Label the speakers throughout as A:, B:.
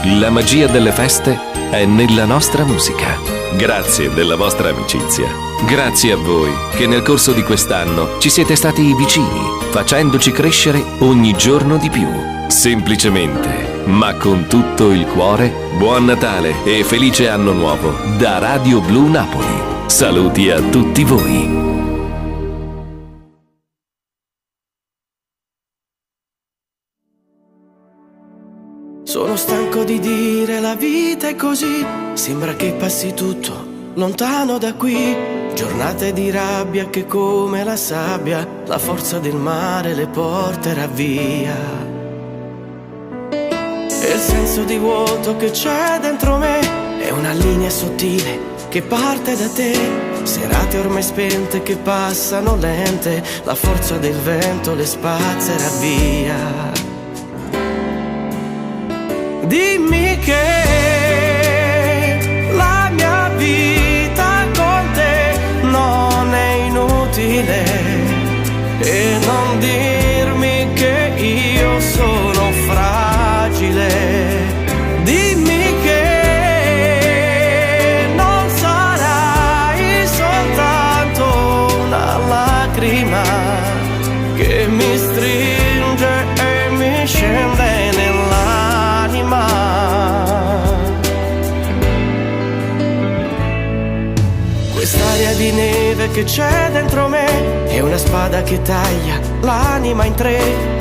A: La magia delle feste è nella nostra musica. Grazie della vostra amicizia. Grazie a voi che nel corso di quest'anno ci siete stati vicini, facendoci crescere ogni giorno di più. Semplicemente, ma con tutto il cuore, buon Natale e felice anno nuovo da Radio Blu Napoli. Saluti a tutti voi.
B: Sono stanco di dire la vita è così, sembra che passi tutto lontano da qui. Giornate di rabbia che come la sabbia, la forza del mare le porterà via. E il senso di vuoto che c'è dentro me è una linea sottile che parte da te. Serate ormai spente che passano lente, la forza del vento le spazzerà via. Dimmi che la mia vita con te non è inutile e non dirmi che io sono fragile. Dimmi che non sarai soltanto una lacrima che mi stringe e mi scende nell'anima. Quest'aria di neve che c'è dentro me è una spada che taglia l'anima in tre.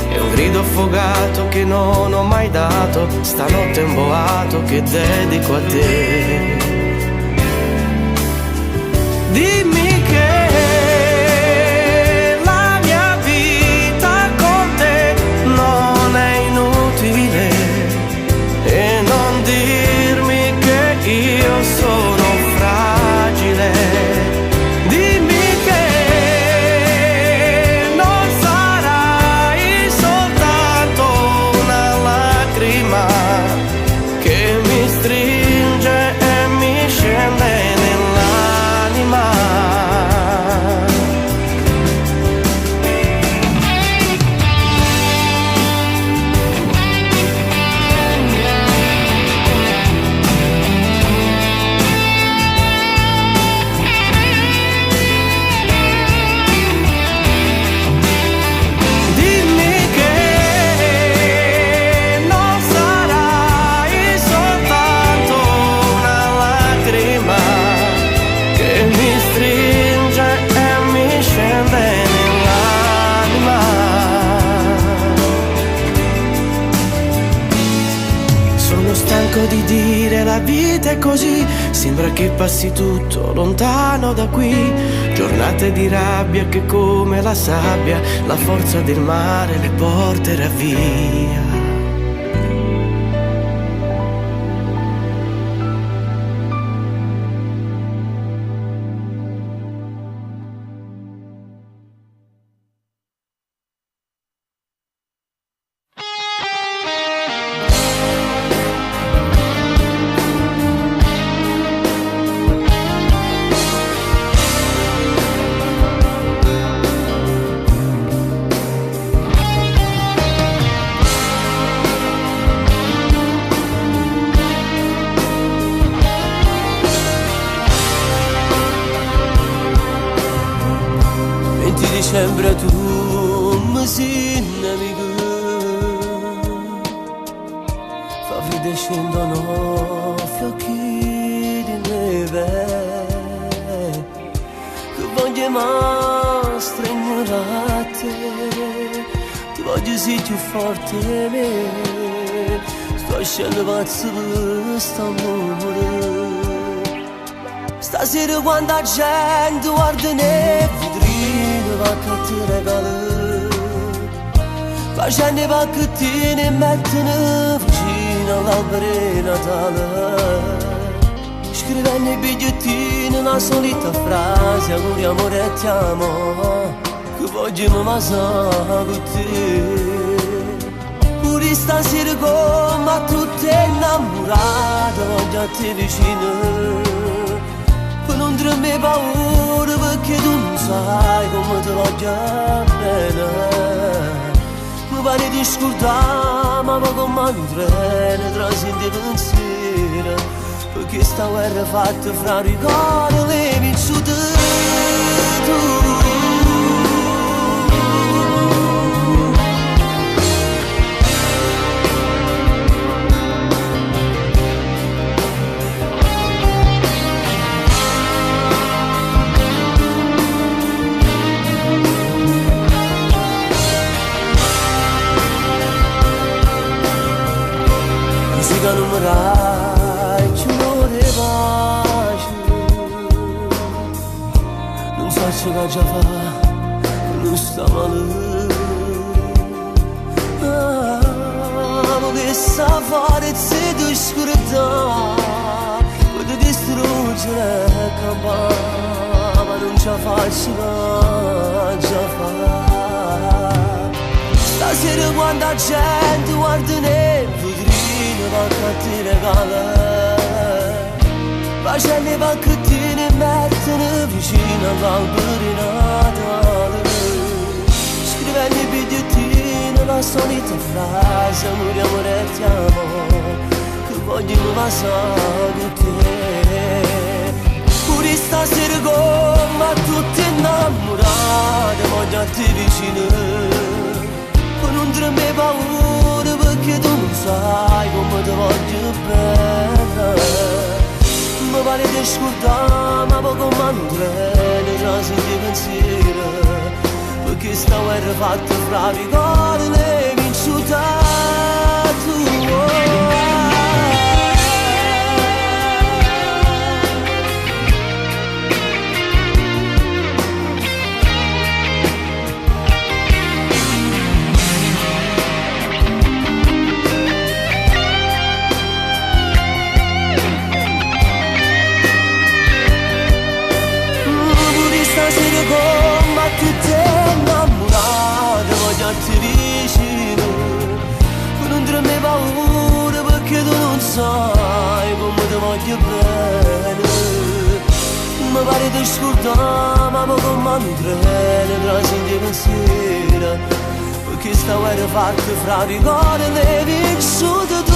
B: È un grido affogato che non ho mai dato, stanotte è un boato che dedico a te. Dimmi che la mia vita con te non è inutile e non dirmi che io sono fragile. Dimmi che non sarai soltanto una lacrima che mi stringe e mi scende nell'anima. Di dire la vita è così, sembra che passi tutto lontano da qui. Giornate di rabbia che come la sabbia, la forza del mare le porterà via.
C: Dicembre tu mi sei nemico, fa freddo e scendono fiocchi di neve, che voglio ma stringere a te, ti voglio sì più forte di me, sto scendendo pazzo per st'amore. Stasera quando la gente guarda nel vetrino va che ti regala, facendo pacchettini e mettono vicino all'albero di Natale, scrivendo i bigliettini la solita frase, auguri amore e ti amo, che voglio ma sa con te. Pure stasera come tutte innamorate voglio a te vicino, non tremmi paura perché tu non sai come ti voglio bene. Mi pare di scordare ma poco ma un treno trascende pensiero, perché sta guerra fatta fra ricordi e le vissute tu. Numerai ci voleva non so se che già fa non sta male volesse forza di oscurità può distruggere il campo ma non ci fa già fa stasera quando la gente guarda nel va a ti regala facendo i pacchettini e mettono vicino all'albero di Natale scrivendo i bigliettini la solita frase moriamo e ti amo che voglio passare con te pure stasera come tutti innamorati voglio a te vicino con un tremare paura perché tu non sai come ti voglio bene mi pare di ascoltare ma poco ma non treno trasi di pensiero perché sta guerra fatta fra ricordi e le vinciute tu ma tu te innamorata voglio a te vicino non tremare paura perché tu non sai come ti voglio bene mi pare di ascoltare ma poco ma non treno trasi di pensiero perché sta guerra fatta fra ricordi e le vissute tu.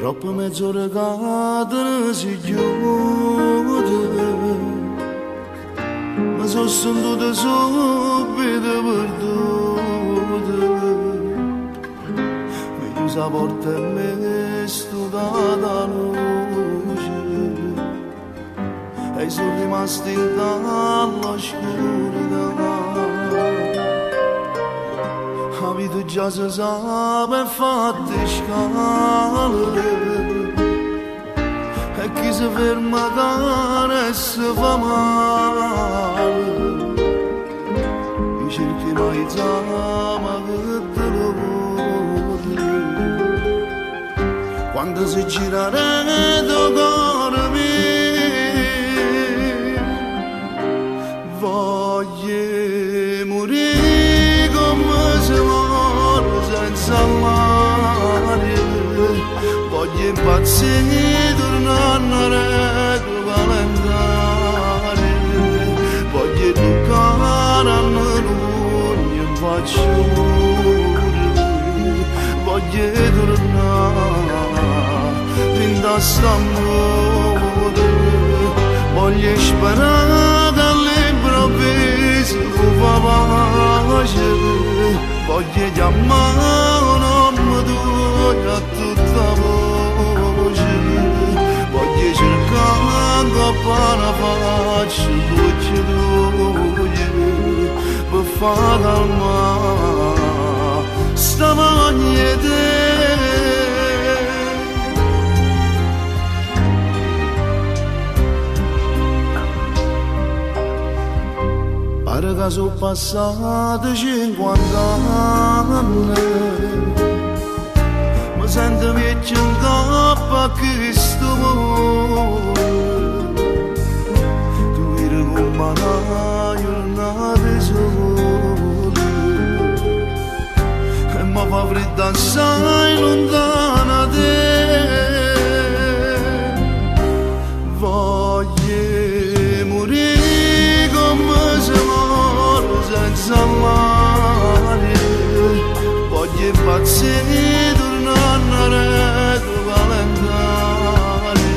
D: Troppo mezz'ora cadono si chiude ma sono sentito subito perduto mi chiusa la porta e mi studata luce e sono rimasti dall'oscurità la vita già si sa per fatte scale e chi si ferma da e si fa male i cerchi mai zama che te lo vuole quando si gira reto cuore mio voglio morire come se muore senza mare voglio impazzire tornare a regolo calendario voglio toccare a non faccio voglio tornare st'amore. Voglio sparare all'improvviso pace, voglio chiamare un uomo tuo a tutta voce, voglio cercare una faccia dolce per far calmare sta maglia te. Pare che sono passati 50 anni, mi sento vecchio in capo a questo amore. Tu eri come una giornata sola e mi fa freddo assai lontana da te. Voglio morire come se senza mare, voglio impazzire tornare a calendare,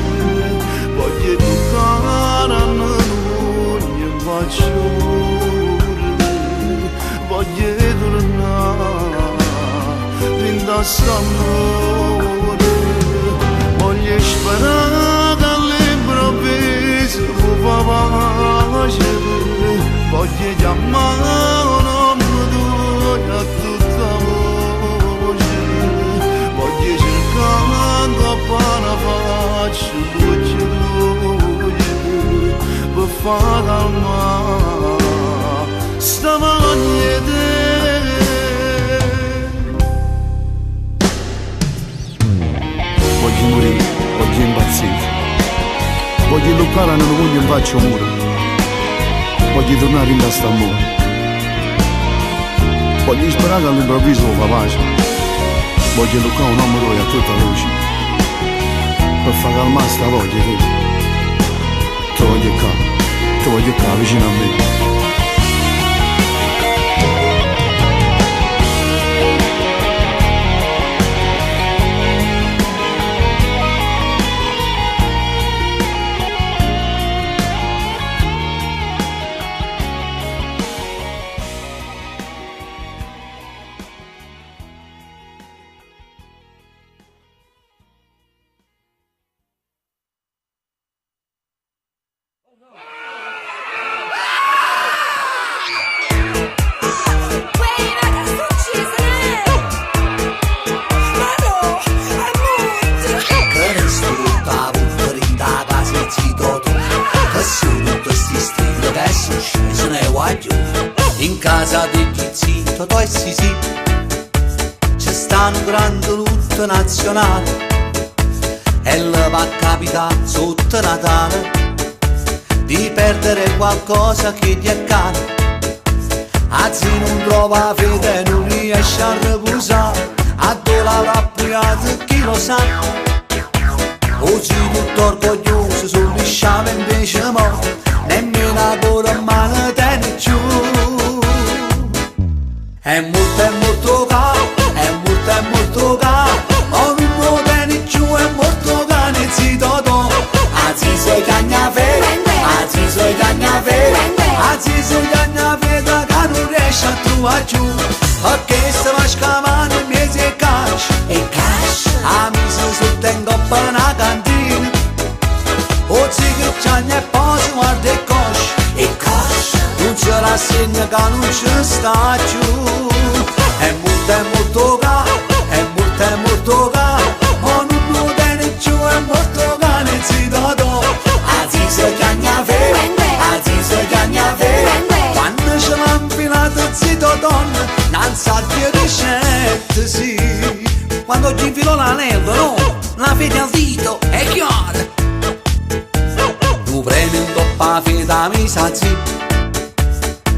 D: voglio toccare a noi e faccio voglio tornare rindosso amore, voglio sparare all'improvviso pace. Voglio chiamare un uomo tuo a tutta voce, voglio cercare una faccia dolce per far calmare sta maglia te.
E: Voglio morire, voglio impazzire, voglio toccare non voglio in faccia muro. Voglio tornare in Stambolo, voglio sperare all'improvviso fa pace, voglio toccare un uomo a tutta luce, per far calmare sta voglia te. Ti voglio qua vicino a me.
F: In casa di Zitto, tu e Sisi, c'è stato un grande lutto nazionale e le va a capitare sotto Natale di perdere qualcosa che ti è caro. Anzi non trova fede e non riesce a riposare, a dolare appiato chi lo sa. Oggi tutto orgoglioso sul lisciame invece mo, nemmeno la coda mano tiene giù. È molto caro, è molto caro, ma non lo tieni giù, è molto caro, zitto tu. Anzi sei cagnafere, anzi sei cagnafere, anzi sei cagnafere che non riesci a trovare giù. Perché se va scavando il mese e cash, a mise sotto in coppa una cantina. Oggi che c'è e poi si guarda e cosce, non c'è la segna che non ci sta giù. È molto caro, è molto caro, ma non lo tiene giù, è molto caro, zitto tu. Anzi sei cagnafere, anzi sei cagnafere, quando ce l'ha infilato zitto donna, non sa che ricette sì. Quando ci infilò l'anello, no, la fede al dito, è chiaro. Tu prendi un toppa fede mi sa sì,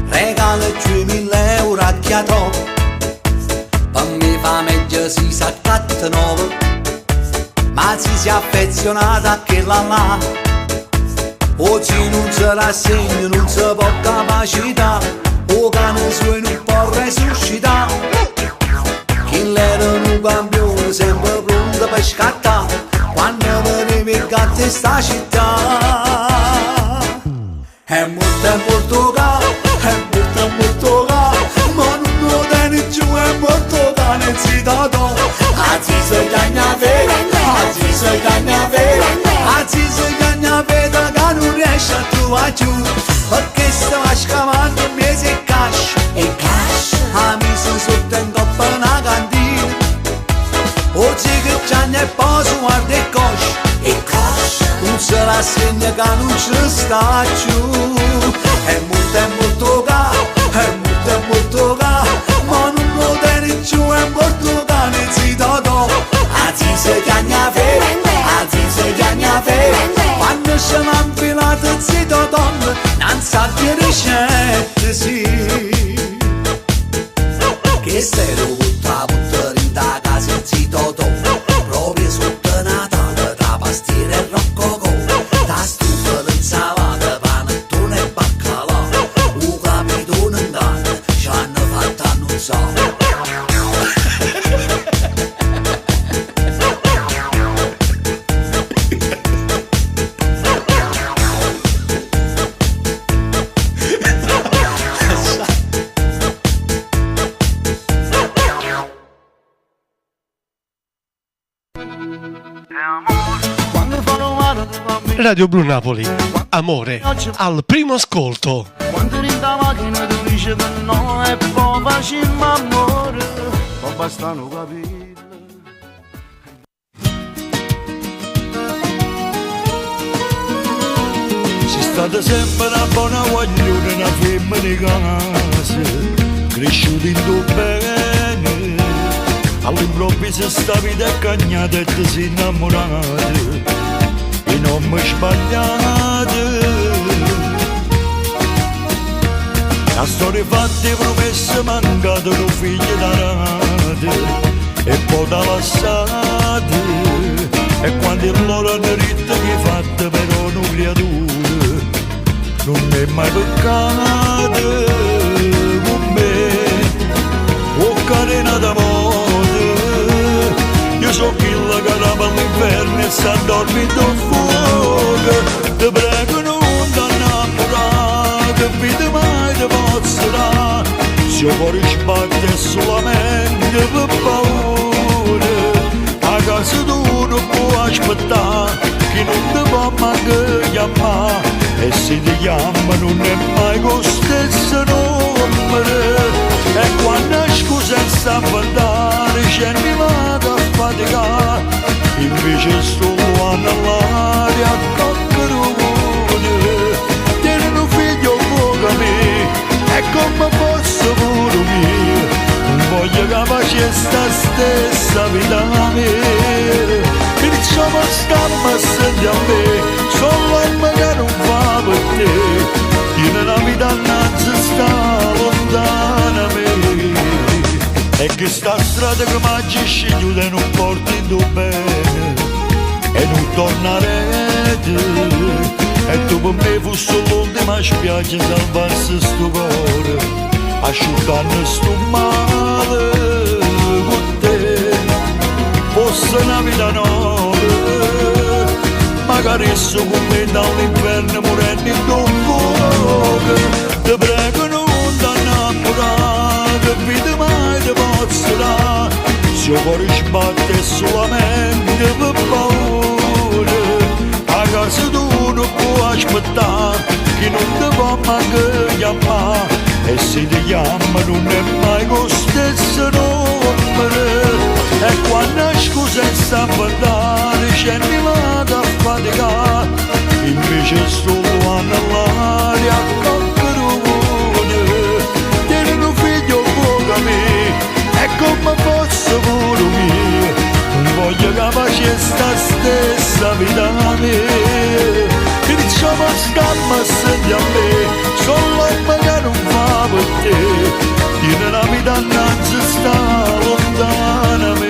F: regala 2000 euro a chi ha troppo. Per me fa meglio si sa 9, ma si è affezionata a quella là. Oggi non si rassegna, non si può capacità, o cane suo non può resuscitare. Chi era un campione sempre pronto per scattare, quando veniva notte sta città. È molto caro, è molto caro, ma non lo tieni giù, è molto caro, e si dà. Aziz gagna veda, Aziz gagna veda, Aziz gagna veda che non riesce a trovare giù, perché stava scavando un mese e cash. Ha messo sotto in coppa una cantina, oggi che gianna e poi su guarda e cosce, non se la segna che non ci sta giù. È molto caro, è molto caro, ma non lo tieni giù, è molto caro, e si dà. Aziz gagna veda, Aziz gagna veda, quando ce l'ha infilata zitto donna, non sa di ricette, sì. Che sei tutta butterita casa zitto donna, proprio sotto Natale, da pastiera e roccocò, da stufa d'insalata, panettone e baccalà, un capitone in danno, ci hanno fatto annunciare.
G: Radio Blu Napoli, amore al primo ascolto.
D: Quando eri in macchina tu dici che no, e poi facciamo amore, ma bastano capire. Sei stata sempre una buona guaglione, una femmina di casa, cresciuta in tuo bene, all'improvviso sta vita è cagnata e ti sei innamorata. E non mi sbagliate, la storia fatta e promesse mancate, un figlio d'arate e poi da lasciate, e quando il loro hanno detto che fatta però una creatura non è mai peccata con me, o carena d'amore. Io so chi la carava all'inferno e sta dormendo fuoco. Ti prego non ti innamorare, vita mai ti posso dare, se il cuore sbatte solamente per paura. A casa tu non puoi aspettare, che non ti può manco chiamare, e se ti chiama non è mai con stesso nome. E quando scusa sta a andare, c'è mi vado a faticare, invece solo all'aria a coccarone. Tieni un figlio come me, e come posso pure mio, non voglio che faccia sta stessa vita a me. Iniziamo a stamma senti a me, solo che non fa per te, tieni una vita innanzi sta lontana a me. E che sta strada che mangi scegliuta e non porti in tuo bene, e non tornarete, e tu per me fu solo l'ultima spiaggia salvarsi sto cuore, asciugando sto male con te. Fosse una vita nuova, magari so con me dall'inferno morendo in tuo fuoco. Ti prego non ti innamorare, che vita mai ti posso dare, se il cuore sbatte solamente per paura. A casa tu non puoi aspettare, che non ti può manco chiamare, e se ti chiama non è mai con stesso nome. E quando scusa sta a andare, c'è mi vado a faticare, invece solo all'aria a coccarone. Tieni un figlio come me, e come posso pure mio, non voglio che faccia sta stessa vita a me. Iniziamo a stamma senti a me, solo che non fa per te, tieni una vita innanzi sta lontana a me.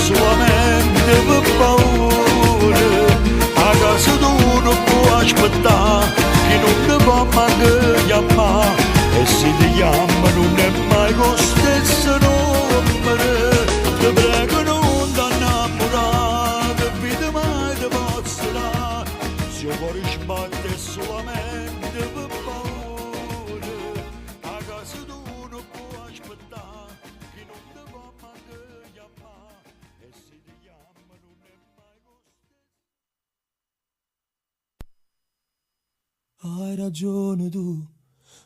D: solamente per paura. A casa tu non puoi aspettare, che non ti può manco chiamare. E se ti chiama non è mai lo stesso nome. Ti prego non ti innamorare, che vita mai ti posso dare. Se io cuore sbatte solamente per paura. A casa tu non puoi aspettare, che non ti può manco chiamare. E se ti chiama non è mai lo stesso.
C: Hai ragione tu,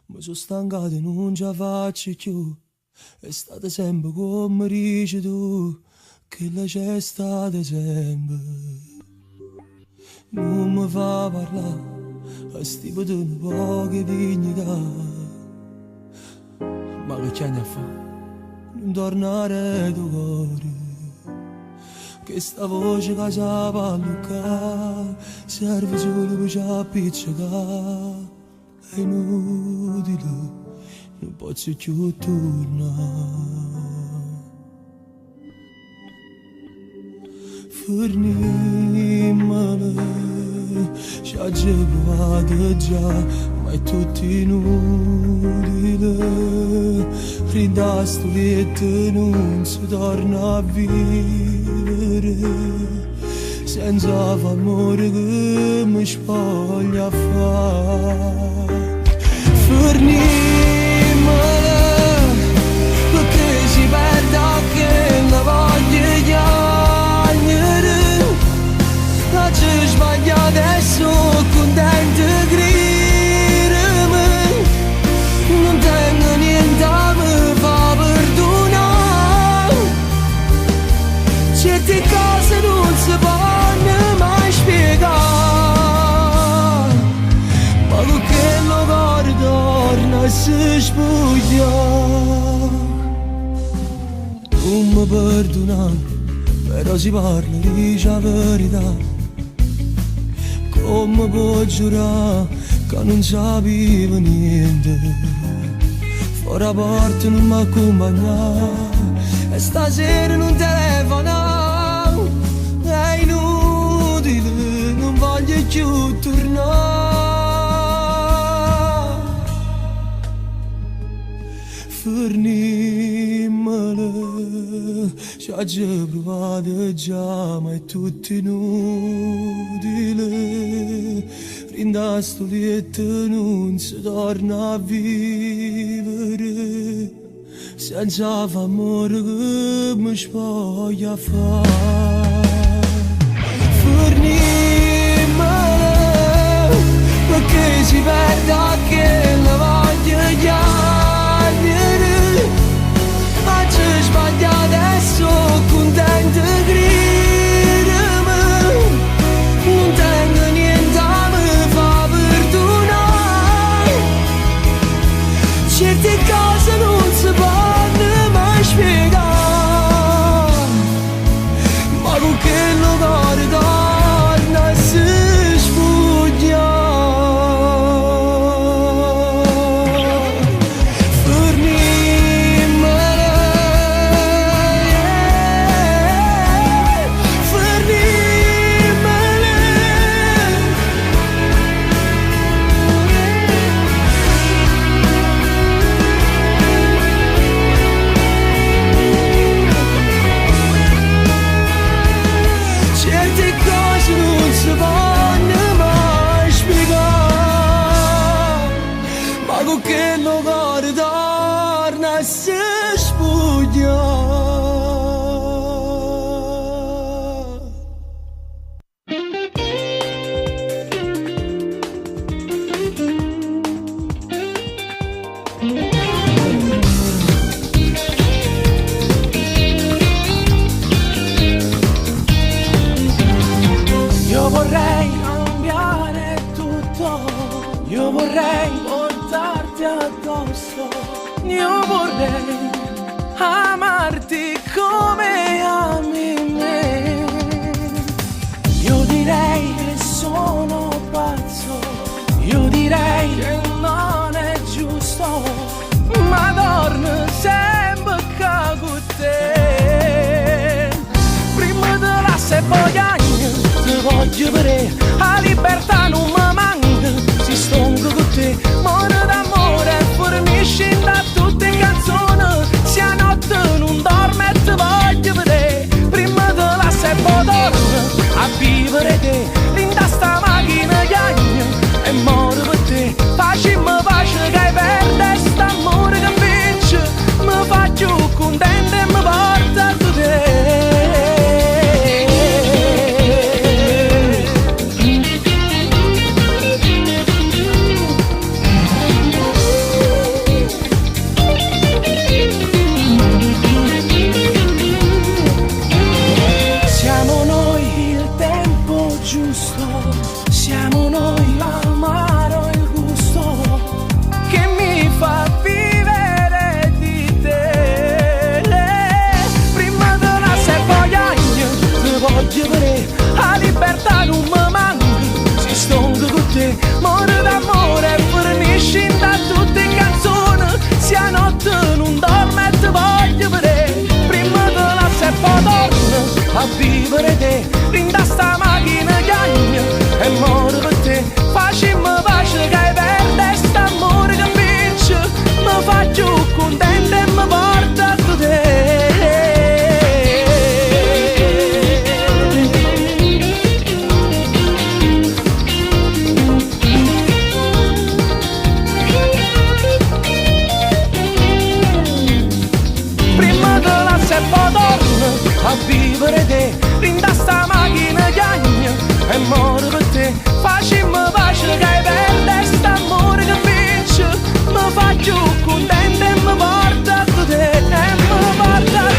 C: mi sono stancato e non ce la faccio più. È stata sempre come dici tu, che la c'è stata sempre. Non mi fa parlare, a sti potoni poche dignità. Ma che c'è a fare? Non tornare ai tuoi cuori, che sta voce che si fa luccare serve solo per ci appiccicare. È inutile, non posso più tornare. Fornimale, ci ha già provato già, ma è tutto inutile. Rinda sto letto non si torna a vivere, senza amore che mi spoglia a fare. Fornimale, perché si perde anche la voglia di piangere. Faccio sbagliare adesso, contento di credere. Non tengo niente a me fa perdonare. Certe cose non si possono mai spiegare, ma lo che lo cuore torna e si spoglia. Non mi perdona, però si parla di la verità. Come può giurare che non sapeva niente? Fuori la porta non mi accompagna e stasera non telefona. È inutile, non voglio più tornare. Fornimale, ci ha già provato già, ma è tutto inutile. Rinda sto letto non si torna a vivere, senza amore che mi spoglia a fare. Fornimale, perché si perde anche la voglia di piangere. Faccio sbagliare adesso, contento di credere. Non tengo niente a me fa perdonare. Certe cose non si possono mai spiegare, ma con che lo cuore torna e si sfuglia. Che lo cuore torna e si spoglia.
B: Io vorrei cambiare tutto, io vorrei portarti addosso, io vorrei amarti come ami me. Io direi che sono pazzo, io direi che non è giusto, ma torno sempre con te. se voglio ti voglio vedere, la libertà non mi manca, si stongo con te, muore d'amore, fornisci da tutte le canzoni, se a notte non dorme ti voglio vedere, prima di la se dorme, a vivere te, linda sta macchina gagna, e muore per te, facciamo pace che perde st'amore che vince, mi faccio contento e mi porta a te. Siamo noi il tempo giusto, siamo noi l'amaro e il gusto che mi fa vivere di te. Prima della se voglio voglio vedere, la libertà non mi manca, si stongo con te, muore d'amore, fornisci da tutte le canzoni, se a notte non dorme ti voglio vedere, prima della se dorme, a vivere te, linda sta macchina gagna, e muore per te, facciamo pace che perde st'amore che vince, mi faccio contento e mi porta a te. Prima della se dorme, a vivere te, linda sta macchina gagna, e muore per te, facciamo pace che perde st'amore che vince, mi faccio contento e mi porta a te, e mi porta a te.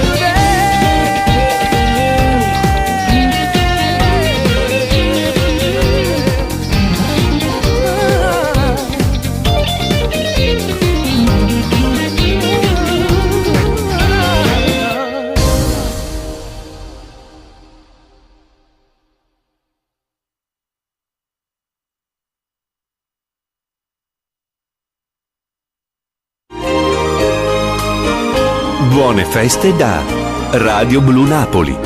H: Buone feste da Radio Blu Napoli.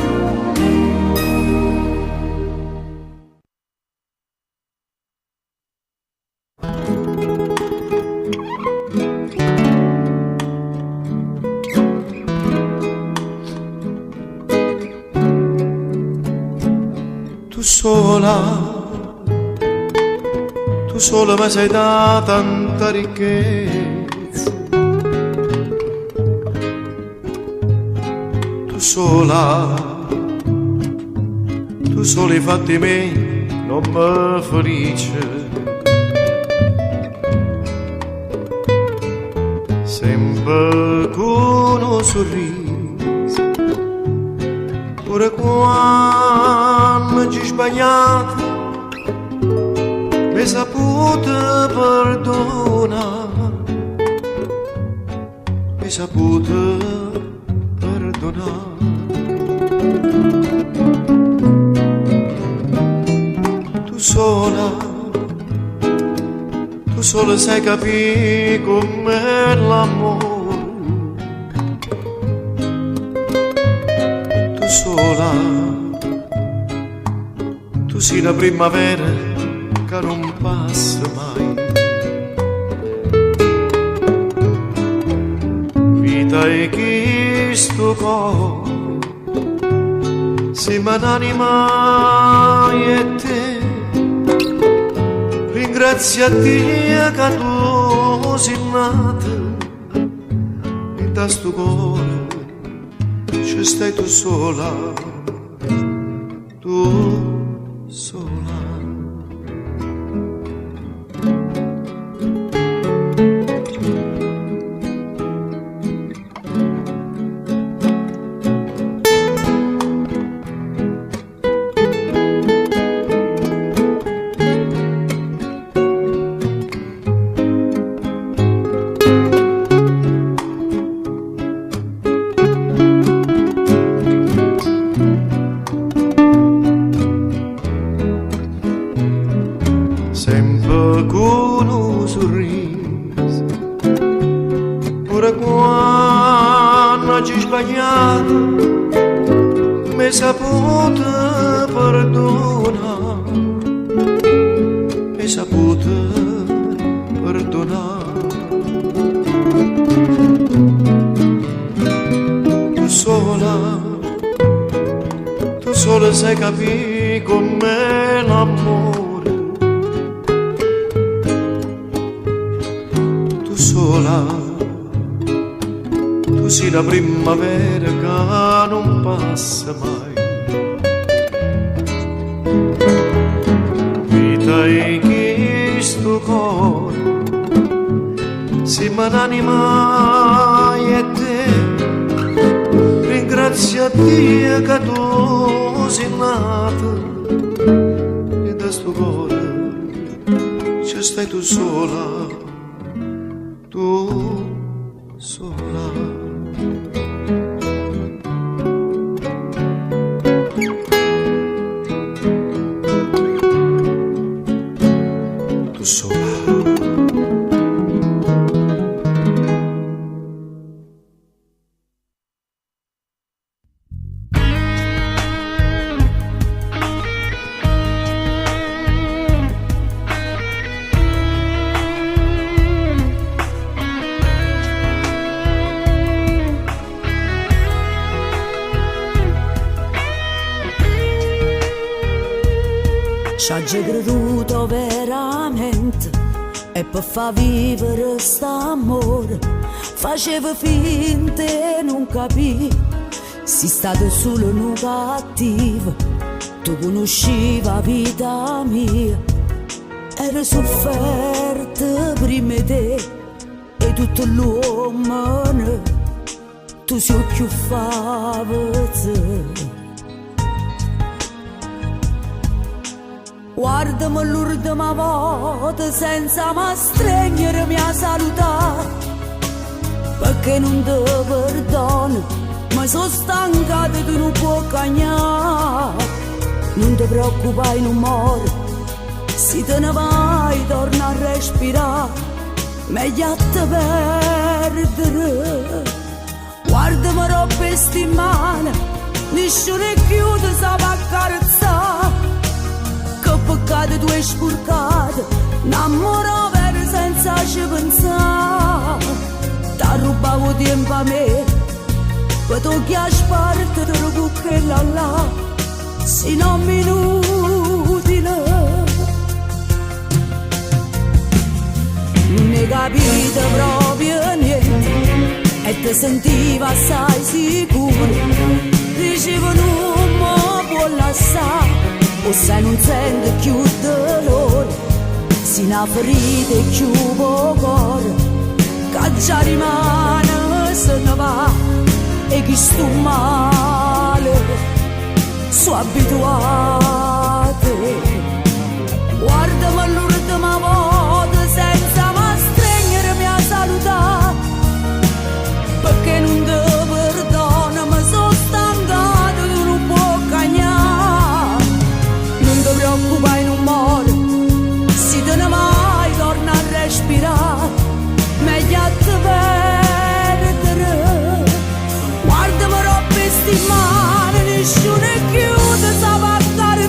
I: Tu sola mi sei da tanta ricchezza, tu sola hai fatti me non mi felice, sempre con un sorriso, pure quando ci sbagliate mi saputo perdonare, mi saputo perdonare. Tu sola sai capire com'è l'amore, tu sei la primavera che non passa mai, vita è questo cuore, siamo un'anima e te, ringrazio a Dio che tu sei nata, in questo cuore ci stai tu sola, tu sola. saputo perdonare, hai saputo perdonare. Tu sola sai capire com'è l'amore. Tu sola, tu sei la primavera che non passa mai. Vita è questo cuore, si m'anima e te. Ringrazio a Dio che tu sei nata e da sto cuore ci stai tu sola, tu sola. Tu sola.
J: Ci ha già creduto veramente e per far vivere st'amore faceva finta e non capì. Si stato solo un cattivo, tu conoscevi la vita mia. Era sofferta prima di te e tutto l'uomo tu si occhiuffava te. Guardami l'ultima volta senza mi stringermi a salutare, perché non ti perdono, ma sono stancata e tu non puoi cagnare. Non ti preoccupare, non muore, se te ne vai torna a respirare, meglio a te perdere. Guardami roba e sti mani, nessuno chiude sa va accarezzare. Peccato tu hai spurcato, innamorò vero senza ci pensare. T'ha rubato tempo a me, poi tocchi a sparte te lo cucche là, se non inutile. Non ne capite proprio niente e ti sentiva assai sicuro. Dicevo non mi può lasciare, o se non sente più dolore, si una ferita e più cuore, che già rimane se ne va, e chi sto male, sono abituate. Guardami l'ultima volta senza mi stringermi a salutare, perché non ti perdono, ma sono stancato, tu non puoi cagnare. Non ti preoccupare, non muore, se te ne vai torna a respirare, meglio a te perdere. Guardami roba e sti mani, nessuno è chiuso, sa passare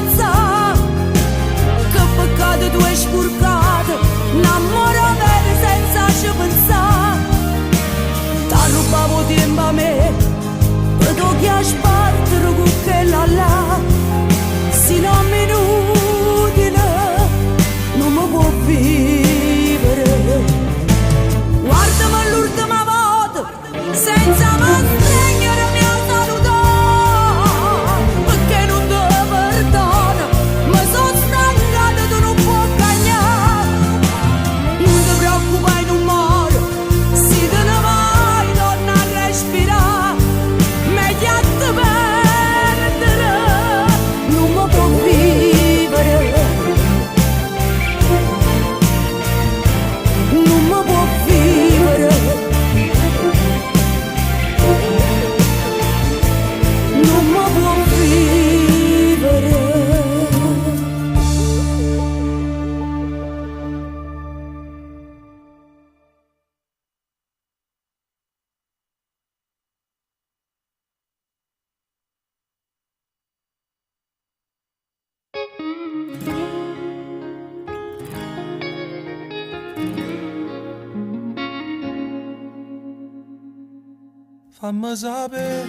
K: fammi sapere,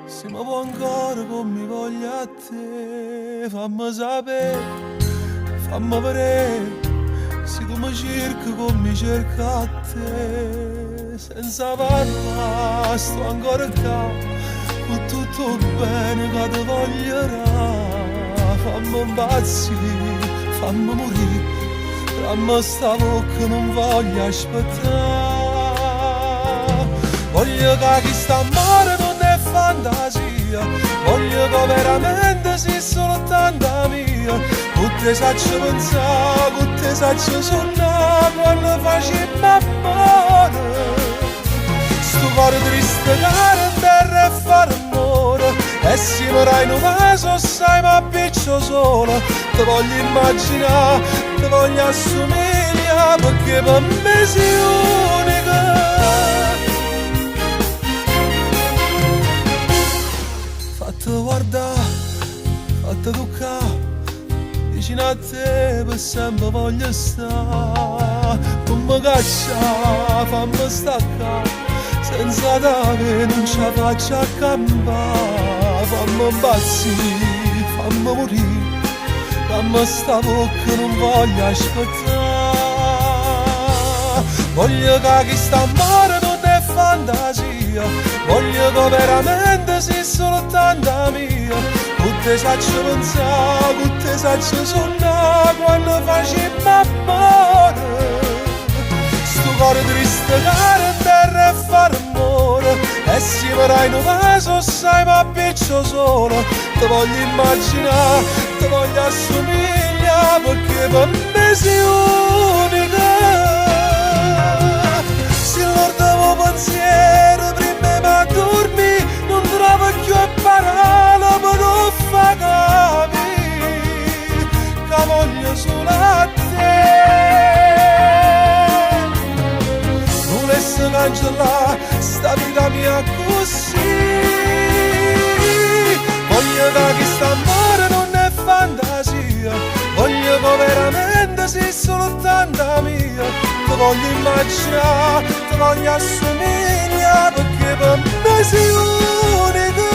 K: se mi vuoi ancora come voglio a te, fammi sapere, fammi vedere, se tu mi cerchi come mi cerca a te, senza parlare sto ancora qua, con tutto il bene che ti voglierà, fammi impazzire, fammi morire, fammi stavo che non voglio aspettare. Voglio che questa amore non è fantasia, voglio che veramente sia soltanto mia. Tutte saccio pensare, tutte saccio suonare quando facciamo amore. Sto cuore triste caro in terra e fare amore, e se vorrai in un vaso sai ma piccio solo. Ti voglio immaginare, ti voglio assomigliare, perché per me sei unica. Fatta guardare, fatta toccare, vicino a te per sempre voglio stare. Non mi caccia, fammi staccare, senza te non ce la faccio a campare. Fammi impazzire, fammi morire, fammi stavo che non voglio aspettare. Voglio che questa amore non è fantasia, voglio che veramente sia soltanto mia. Tutte saccio pensare, tutte saccio suonare quando facciamo amore. Sto cuore triste caro in terra e fare amore, e se vorrai in un vaso sai ma piccio solo. Ti voglio immaginare, ti voglio assomigliare, perché per me sei unica. Se l'ordavo pensiero prima ma dormi, non trovo più parole per non far capire che voglio solo a te. Volessi cancellare sta vita mia così. Voglio che questa amore non è fantasia, voglio che veramente sia soltanto mia. Ti voglio immaginare, ti voglio assomigliare, perché per me sei unica.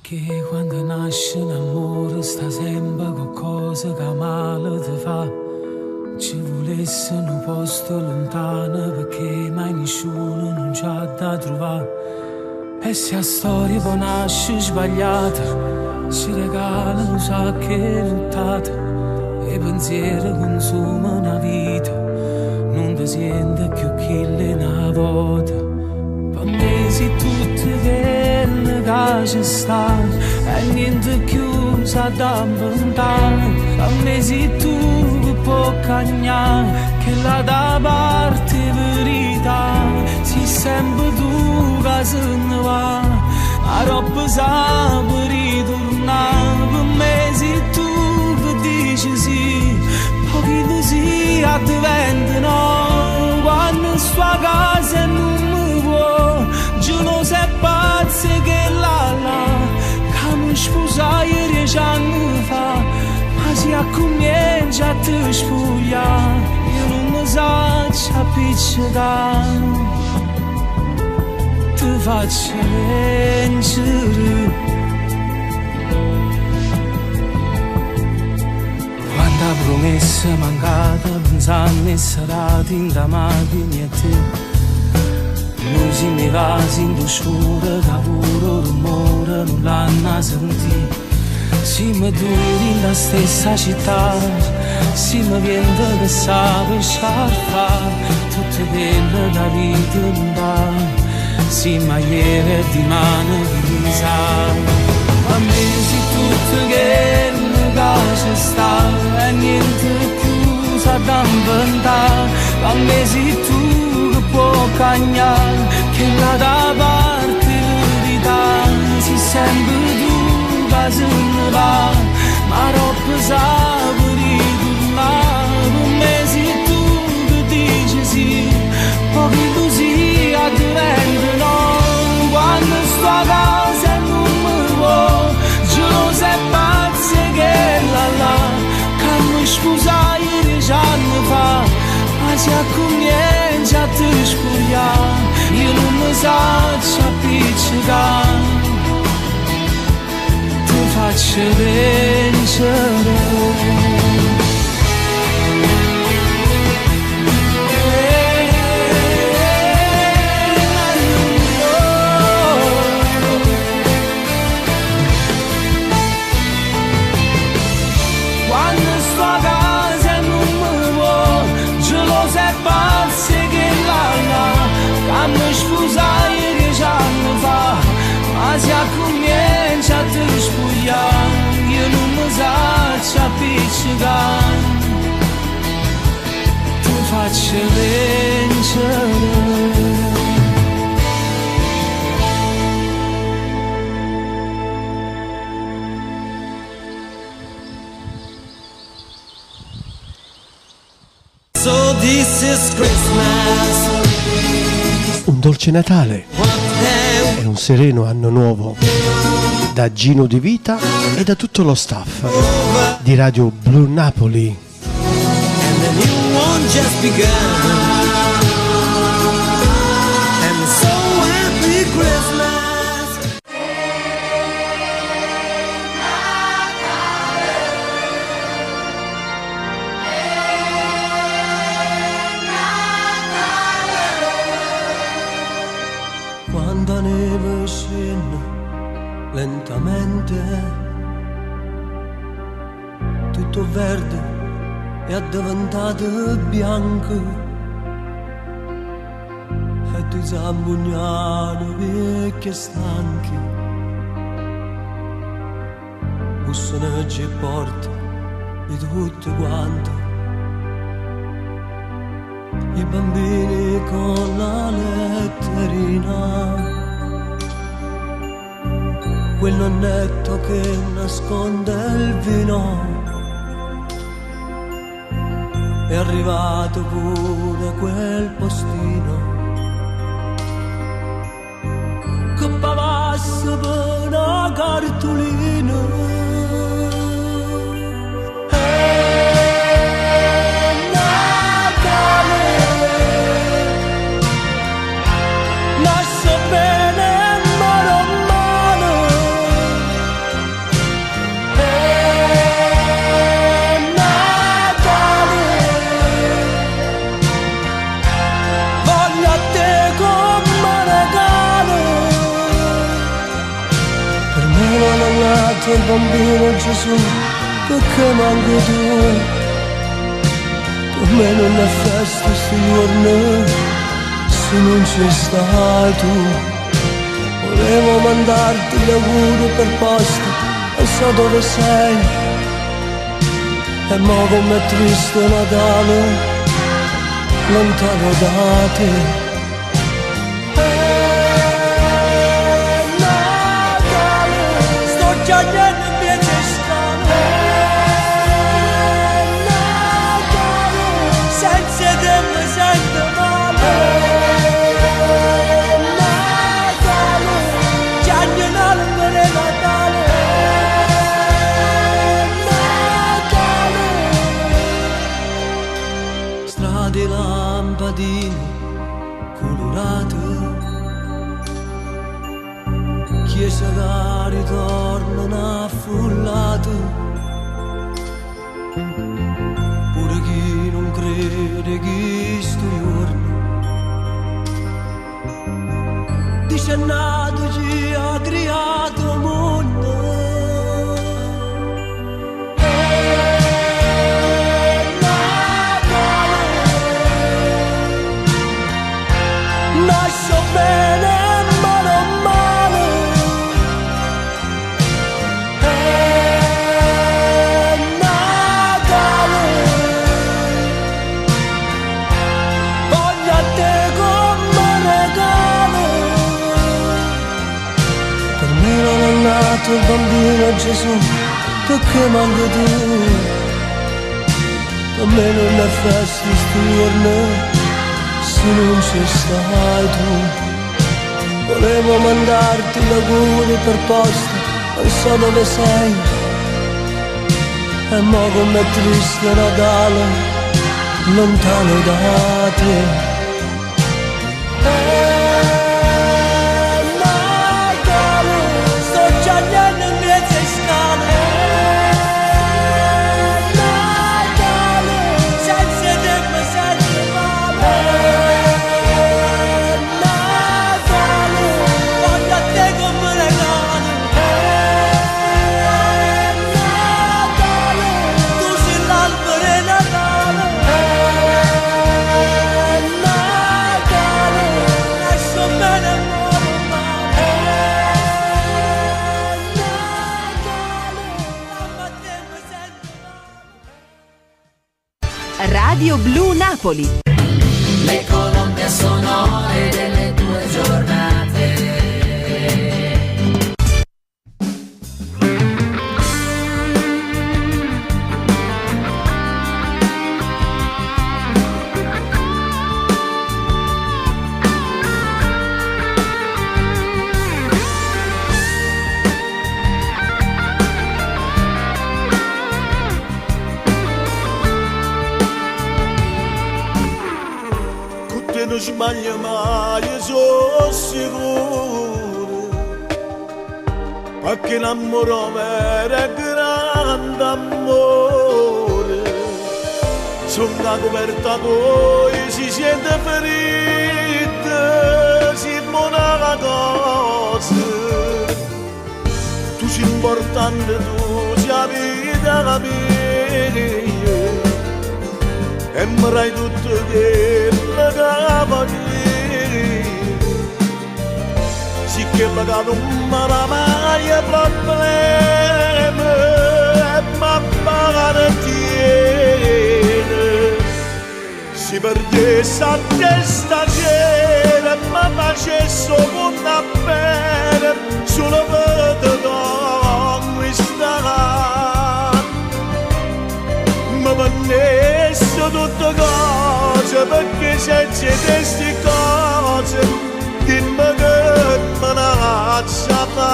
L: Che quando nasce l'amore sta sempre qualcosa che male ti fa. Ci volesse un posto lontano perché mai nessuno non c'ha da trovare. E se la storia poi nasce sbagliata, ci regalano un sacco di luttate. E pensieri consumano una vita, non ti senti più chi le una volta. Per me sei tutte quelle che ci stanno e niente più sa da inventare. Per me sei tu che può cagnare, che la da parte verità. Sei sempre tu che se ne va, ma roba sa per ritornare. Per me sei tu che dici sì, pochi così diventano. Quando sto a casa non mi vuoi, giù non sei pazzo che là, che mi sposai 10 anni fa, ma si comincia a te spogliare, io non mi so appiccicare, ti faccio vincere. Quanta promessa mancata, pensando e serati in da macchina e te. Noi si mi va in scuro, che pure rumore non l'hanno sentito. siamo due nella stessa città, siamo viendo che sape sciarpa, tutto quello da vita non va. Sì, ma ieri di mano divisa. A me si tutto che mi piace sta e niente più sa da inventare. A me si tu che può cagnare, che la da parte verità. Si sempre tu che se ne va, ma troppo sa per ritornare. A me si tu che dici sì, pochi così a diventare no. Quando sto a casa e non mi vuoi, gelosa e pazza che la che mi scusai 10 anni fa, ma si comincia a te spogliare, io non mi saccio appiccicare, ti faccio vincere. Mi scusai 10 anni fa, ma si comincia a te spogliare, io non mi saccio appiccicare, ti faccio vincere.
C: So this is Christmas.
G: Un dolce Natale e un sereno anno nuovo da Gino Di Vita e da tutto lo staff di Radio Blu Napoli.
C: And the new one just begun. And so happy Christmas.
F: Quando neve scende lentamente, tutto verde è diventato bianco, e tu zambugnano vecchie stanchi, bussano e porte di tutto quanto, i bambini con la letterina, quel nonnetto che nasconde il vino, è arrivato pure quel postino che pavassa per una cartolina. Il bambino Gesù, perché manchi tu? Per me non è festa sto giorno, se non ci stai tu. Volevo mandarti l'augurio per posta, e so dove sei. E mo com'è triste Natale, lontano da te.
C: Senza te mi sento male. Natale, Gianni l'albero è Natale. Natale. Strade, lampadine colorate, chiesa che ritornano affollate. Pure chi non crede che sto giorno dice nato ci ha creato mondo. dato il bambino a Gesù, perché manco tu? Per me non è festa sto giorno, se non ci stai tu. Volevo mandarti un augurio per posta, non so dove sei. E mo com'è triste Natale, lontano da te.
M: Radio Blu Napoli.
N: Le colonne sonore delle tue giornate.
D: Non sbaglio mai, sono sicuro, perché l'amore vero è grande amore. Su una coperta tua si sente ferita, si buona la cosa. Tu sei importante, tu sei la vita la mia. E mi tutto che la cava lì, sì che pagato un mai problemi e ma pagare tiene. Si perdesse a testa c'era ma facesse una bene sulla vita con questa. Ma vanesse tutte cose perché senza queste cose dimmi che me la fa.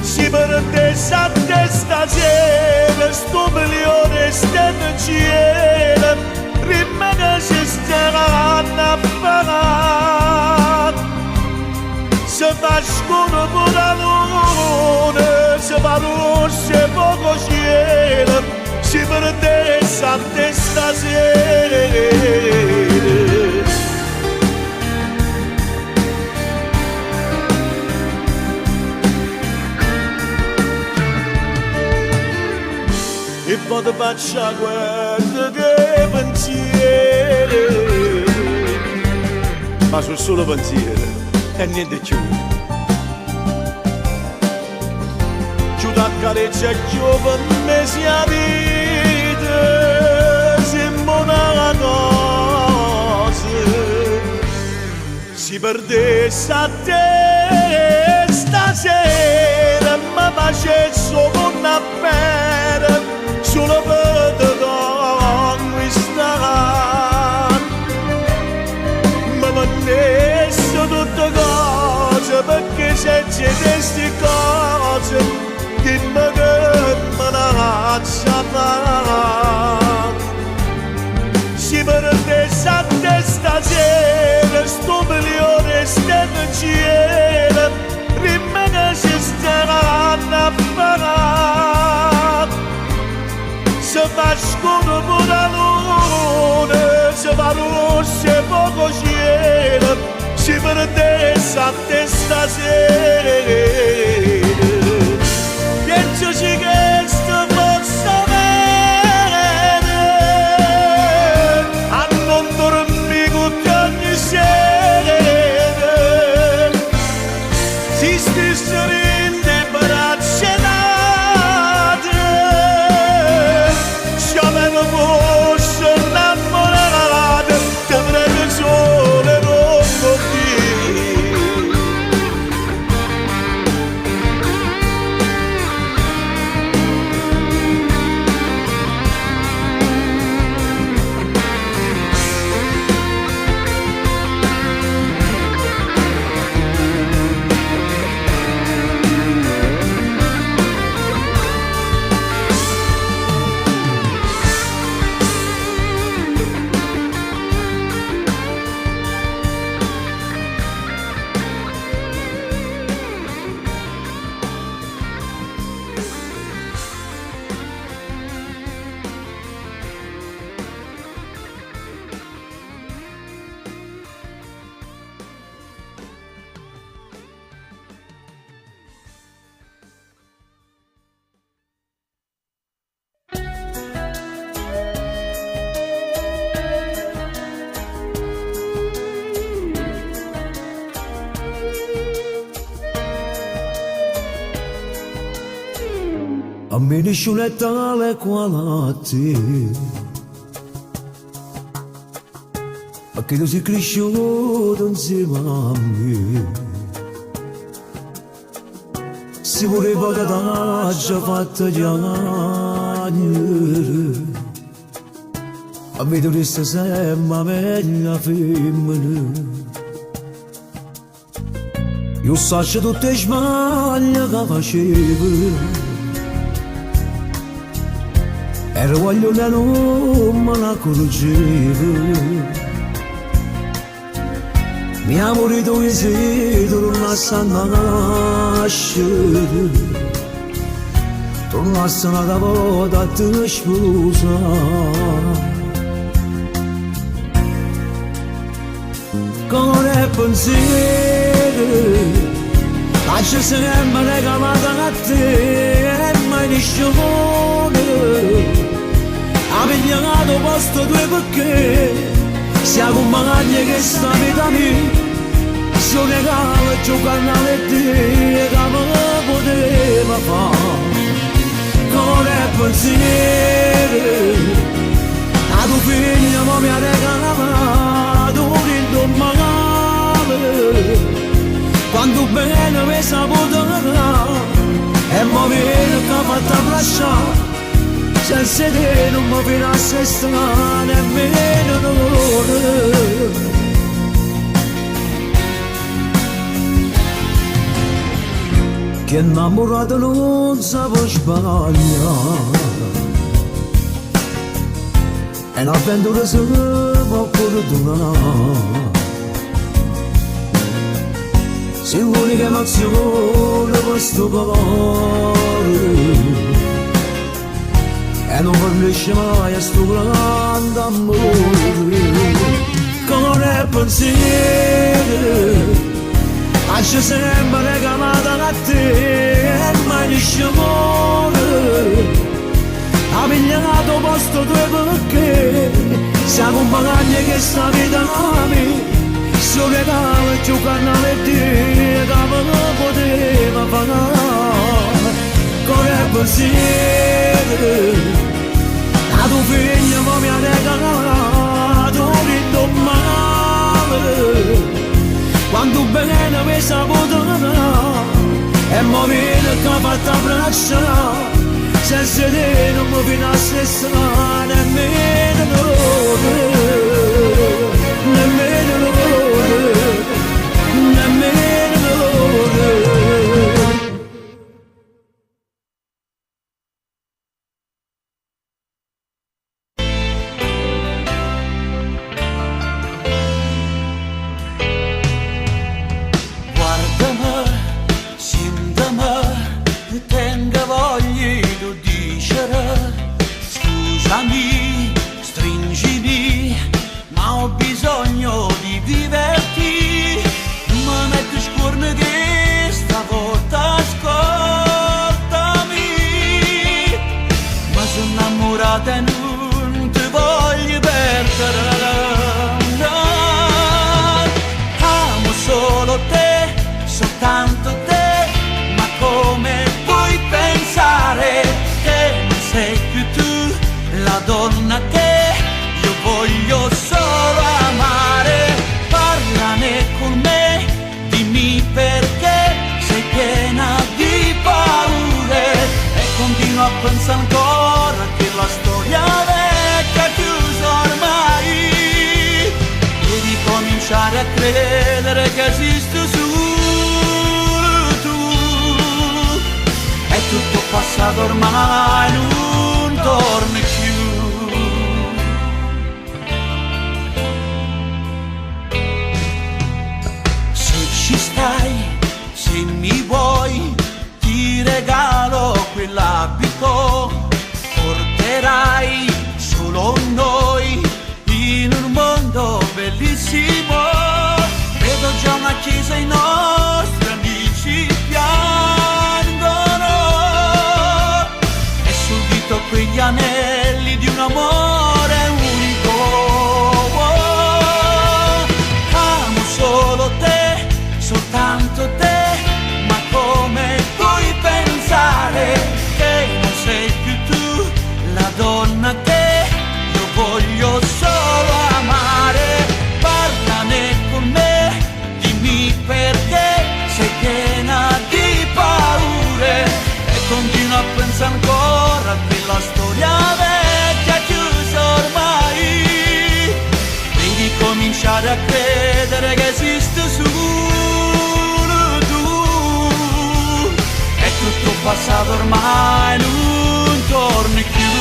D: Si perdesse a testa c'era sto milione stelle cielo rimane si staranno a pagare. Se fa scuro pure la luna, se fa luce poco cielo, si perdesse a testa sera. E poi ti faccia guarda che pensieri, ma sono solo pensieri e niente più. Giù da carezza e giovane si vita, sembra una cosa, si perdesse a te stasera, ma facesse una pera, sulla vita con questa. Ma vanesse tutte cose perché senza queste cose dimmi che me la fa. Si perdesse a testa sera sto milione stelle cielo rimane si staranno a pagare. Se fa scuro pure la luna, se fa luce poco cielo, si perdesse a testa sera. Pensaci che sto posso bene, a non dormire con ogni sera, si stessero in te braccia.
F: a me nessuno è tale quale a te, perché tu sei cresciuto insieme a me. Si voleva che t'ha fatto piangere, a me dovresti sempre meglio femmina. Io so tutte le sbaglie che facevo, e voglio che non me la correggevo. Mi amore dove sei, tornassi a nascere, tornassi una volta a te sposare. Con il pensiero, lascia sempre regalata a te, e mai nessuno ha pigliato posto due perché siamo compagni che sta vita mia, sono regalo e giocare a te che me poteva fare. Con il pensiero, a tuo figlio mi ha regalato un indomani, quando bene mi saputo e mo viene che ha fatto lasciare. Senza te non mi finassi strano nemmeno l'ora. Che innamorato non sa può sbagliare, e un'avventura si può perdonare. Sei l'unica emozione questo cuore, e non fallisce mai a sto grande amore. Con il pensiero, lascia sempre regalata a te, e mai nesce amore ha pigliato posto due perché siamo compagni che sta vita a me, sono regalo e giocare a te che me poteva fare. Con il pensiero, a tuo figlio mi ha regalato un indomani, quando bene mi saputo e mo viene che ha fatto abbracciare. Senza te non mi finassi strano nemmeno l'ora, nemmeno l'ora, nemmeno l'ora.
C: Stringimi, ma ho bisogno di viverti. Ma metti scorne che stavolta ascoltami. Ma sono innamorata e non ti voglio perdere. Amo solo te, soltanto te. Ma come puoi pensare che non sei più tu la donna che io voglio solo amare? Parlane con me, dimmi perché sei piena di paure e continuo a pensare ancora che la storia vecchia è chiusa ormai. Devi cominciare a credere che esiste solo tu, è tutto passato ormai, non torni più. Ci stai, se mi vuoi, ti regalo quell'abito, porterai solo noi in un mondo bellissimo. Vedo già una chiesa, i nostri amici piangono e sul dito quegli anelli di un amore unico. Amo solo te, soltanto te, ma come puoi pensare che non sei
F: pensa ancora a quella storia vecchia chiusa ormai. Devi cominciare a credere che esiste solo tu. È tutto passato ormai, non torni più.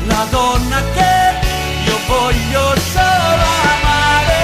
F: La donna che io voglio solo amare.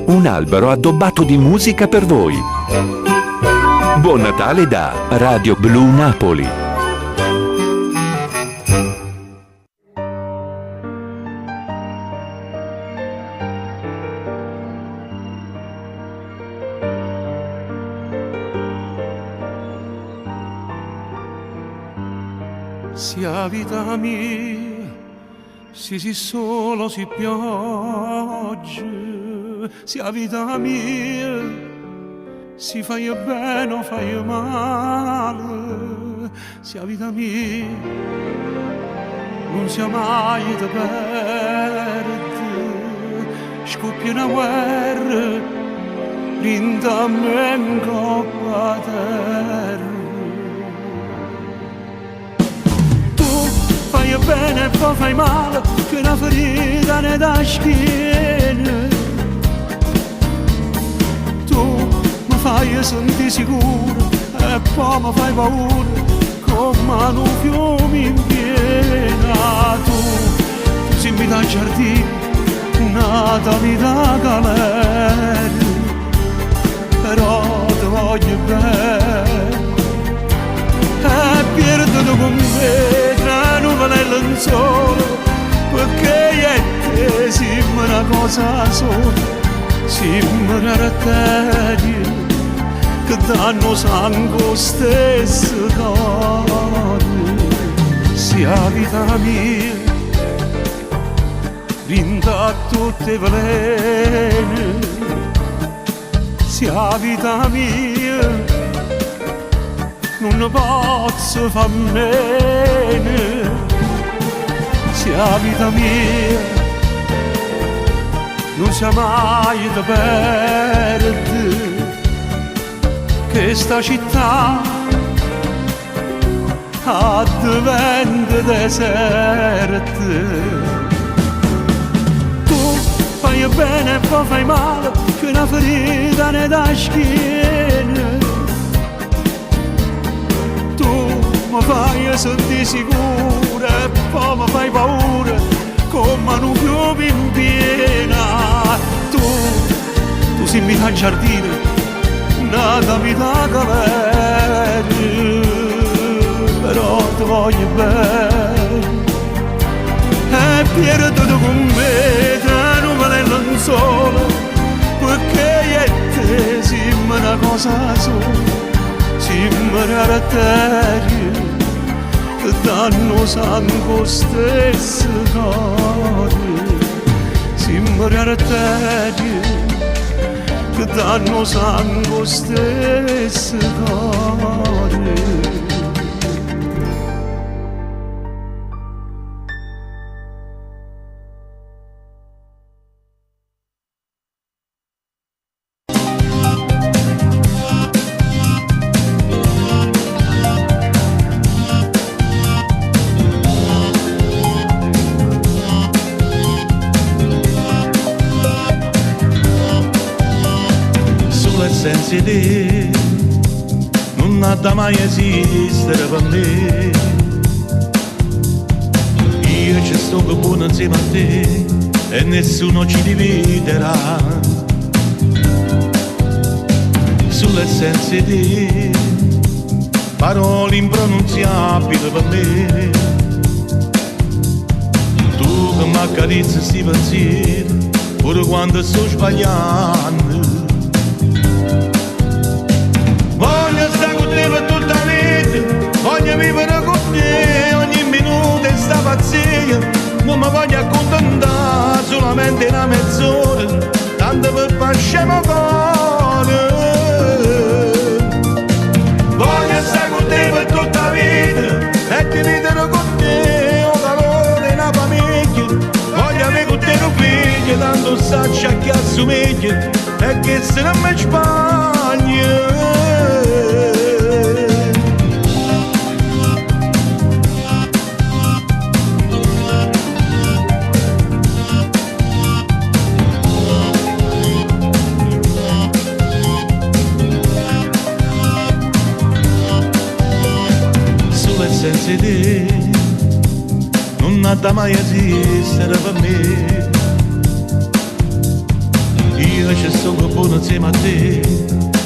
H: Un albero addobbato di musica per voi. Buon Natale da Radio Blu Napoli.
K: Sia vita mia, si solo si pioggia, sia vita mia, si fai bene o fai male, sia vita mia, non sia mai da perdere, scoppia una guerra, linda me in coppa terra. Fai bene e poi fai male, che una ferita ne dà schiena. Tu mi fai sentire sicuro e poi mi fai paura, come un fiume in piena. Tu si mi dà il giardino, nata mi dà galera, però ti voglio bene. E perduto con me tra nuvole e lenzuola, perché io e te siamo una cosa sola, siamo una arteria che danno sangue stesso cuore. Sia vita mia, vinta a tutte velene, sia vita mia, non ne posso far bene, sia vita mia, non sia mai da perdere, che sta città diventa deserta. Tu fai bene e poi fai male, che una ferita ne dà schiena. Mi fai sentire sicura e poi mi fai paura, come un fiume in piena. Tu si mi dà il giardino, nata mi dà galera, però ti voglio bene. E perduto con me tra nuvole e lenzuola, perché io e te siamo una cosa sola, siamo una arteria che danno sangue stesso cuore. Siamo una arteria che danno sangue stesso cuore.
D: Senza te non ha da mai esistere per me. Io ci sto che buono insieme a te e nessuno ci dividerà. Sulle senza te parole impronunziabili per me. Tu che mi accarezzi sti pensieri pure quando sto sbagliando. Voglio stare con te per tutta la vita, voglio vivere con te ogni minuto e sta pazzia. Non mi voglio accontentare solamente una mezz'ora, tanto per far scemo cuore. Voglio stare con te per tutta la vita e dividere con te un calore e una famiglia. Voglio avere con te un figlio, tanto saccia a chi assomiglia e che se non mi spagna. Senza te non ha da mai esistere per me. Io ci sto buono insieme a te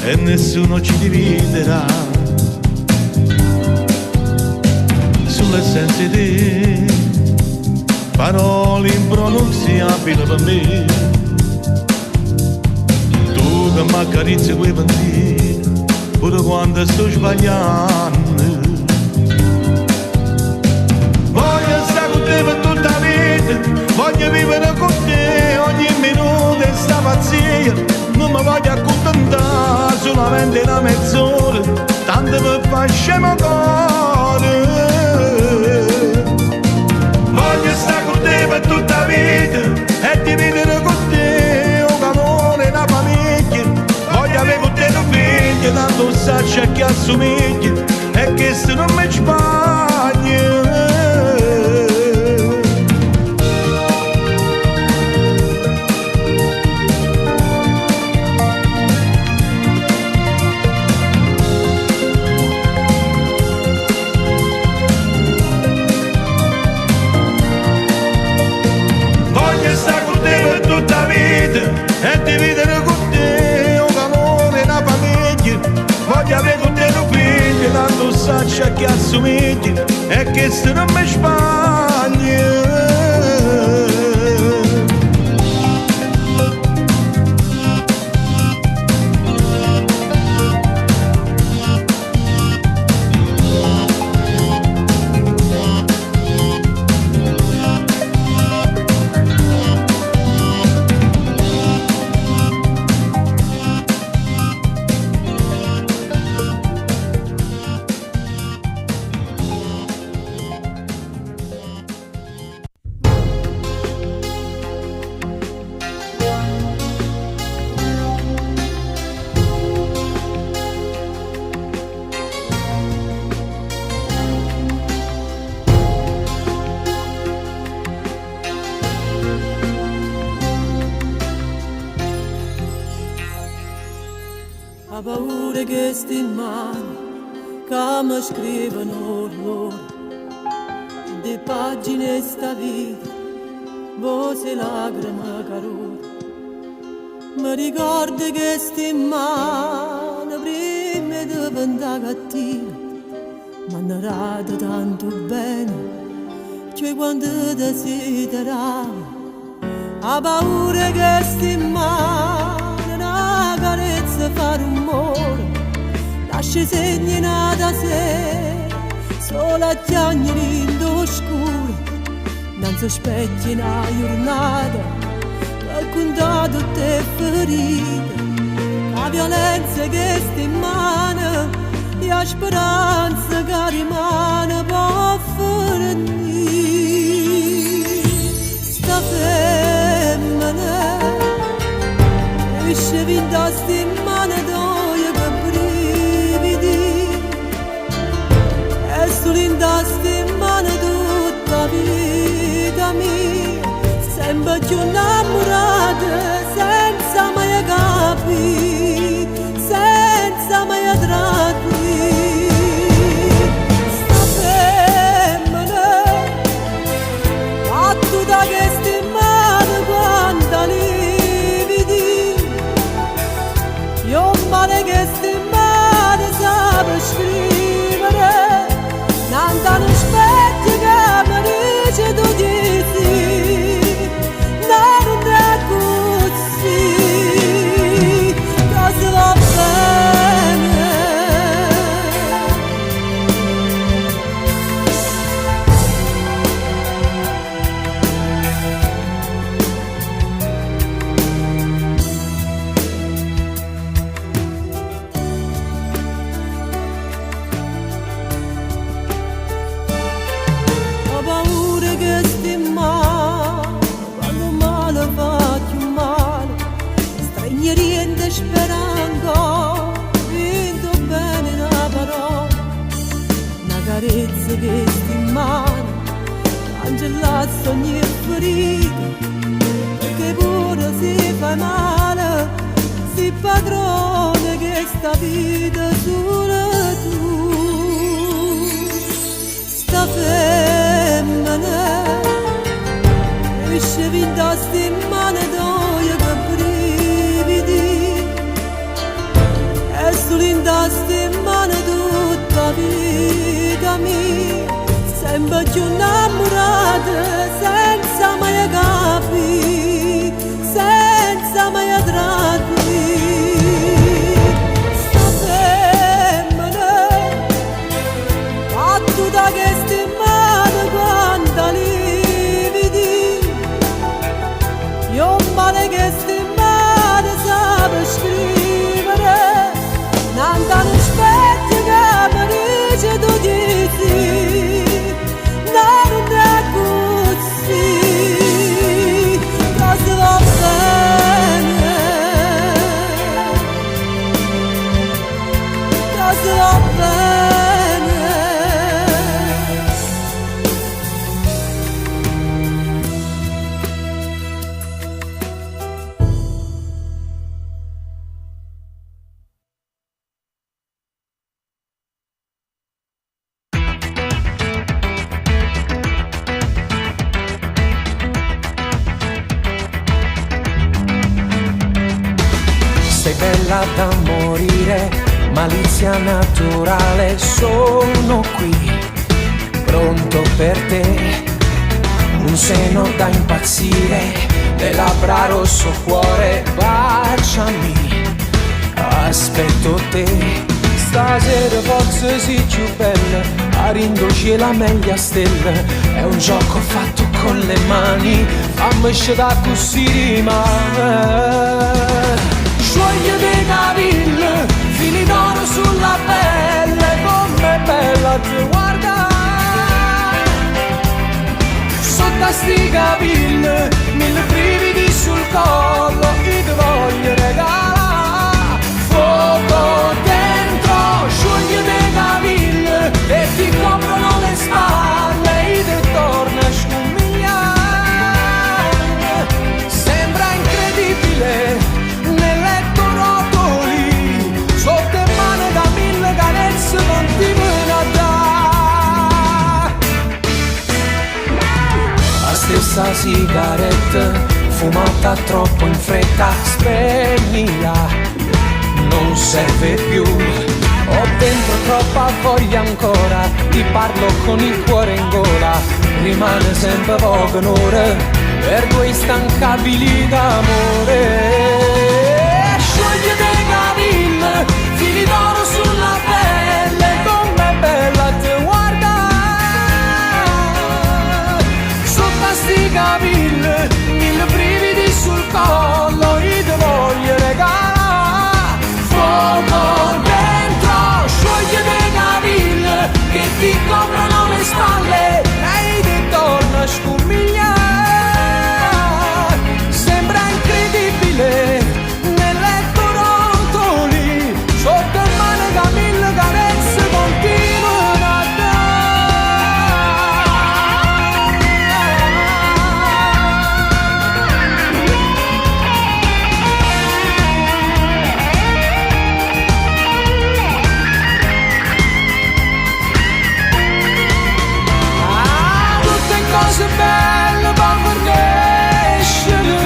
I: e nessuno ci dividerà. Sull'essenza di te, parole impronunziabili per me. Tu che mi accarezzi quei pensieri, pure quando sto sbagliando. Voglio stare con te per tutta la vita, voglio vivere con te ogni minuto e sta pazzia. Non mi voglio accontentare solamente una mezz'ora, tanto per far scemo cuore. Voglio stare con te per tutta la vita e dividere con te un calore e una famiglia. Voglio avere con te un figlio, tanto saccia che assomiglia e che se non mi sbagli. E dividere con te un calore e una famiglia. Voglio avere con te un figlio, tanto saccia che assomiglia e che se non mi sbagli.
J: Ha paura che sti in mano, che mi scrivono loro, di pagine sta vita, voce lacrime calore. Mi ricordo che sti in mano, prima di diventare cattiva, mi hanno dato tanto bene, cioè quando desideravo. Ha paura che sti in mano, una carezza fa rumore, lascia segni da sé, solo a chiagnoli in oscuro, non si specchia una giornata, per contare tutte ferite, la violenza che sta in mano, e la speranza che rimane può finire. Sta femmina esce vinta sti in mano d'oia che brividi, e sull'inda sti in mano tutta la vita mia, sempre più innamorata, senza mai capire, senza mai tradire. Sta femmina, battuta che sti in mano quanta lividi, io male che sti in mano sape scrivere, nanta non aspetti che mi dice tu di sì, non è così, cosa va bene. Ho paura che sti in mano, quando male fa più male, stranieri sperando, vinto bene una parola, una carezza che sti in mano, cancellasse ogni ferita, perché pure si fa male, si padrone che sta vita solo tu. Sta femmina esce vinta sti in mano d'oia che brividi, e più innamorata senza mai capire, senza mai attrarre. Sta femmina battuta che stimata quanta lividi, io male che stimata sape scrivere, nanta non specchio che mi dice tu dici, non è così, cosa va bene, cosa va bene.
C: Sei bella da morire, malizia naturale, sono qui, pronto per te. Un seno da impazzire, le labbra rosso cuore, baciami, aspetto te. Stasera forse sei più bella, a rindoci la meglio stella. È un gioco fatto con le mani, fammi scendere così rimane. Scioglie dei caville, fili d'oro sulla pelle, come bella ti guarda. Sotto sti capille, mille brividi sul collo, io ti voglio regalare. Fuoco dentro, scioglie dei caville, e ti coprono le spalle, io ti torno a scomigliare. Sembra incredibile, nel letto rotoli, sotto in mano da mille carezze continuano a dare. La stessa sigaretta, fumata troppo in fretta, spegnila, non serve più. Ho dentro troppa voglia ancora, ti parlo con il cuore in gola, rimane sempre poche ore per due instancabili d'amore. Scioglie dei caville, fili d'oro sulla pelle, com'è bella te guarda. Sotto sti capille, mille brividi sul collo, io ti voglio regalare. Fuoco dentro, scioglie dei caville, che ti coprono le spalle, e ti torno a scomigliare. Sembra incredibile, nel letto rotoli, sotto in mano da mille carezze continuano a tutte cose belle per crescere,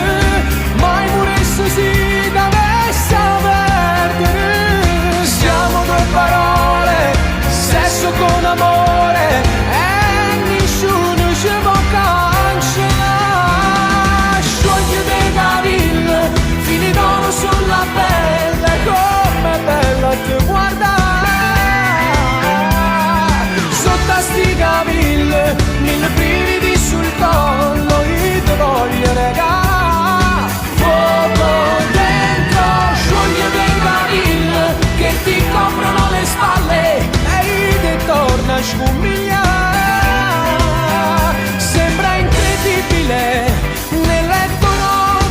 C: mai pure se si dovesse perdere. Siamo due parole, sesso con amore, e nessuno ci può cancellare. Scioglie dei caville, fili d'oro sulla pelle, come bella ti guarda. Sotto sti capille, mille brividi sul collo, io ti voglio regalare. Fuoco dentro, scioglie dei caville, che ti coprono le spalle, e io ti torno a scomigliare. Sembra incredibile, nel letto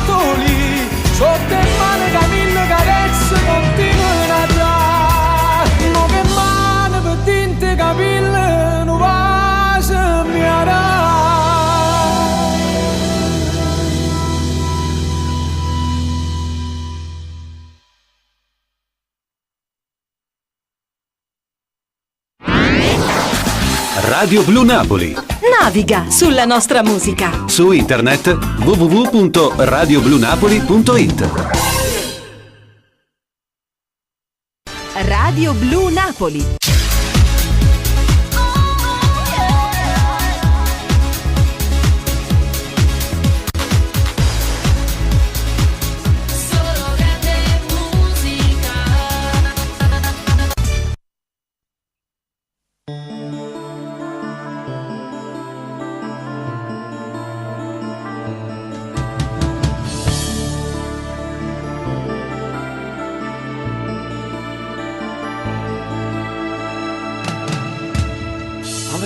C: rotoli, sotto in mano da mille carezze continuano a dare. No che mano per tinte capille, non va se mi arà.
H: Radio Blu Napoli.
M: Naviga sulla nostra musica.
H: Su internet www.radioblunapoli.it.
M: Radio Blu Napoli.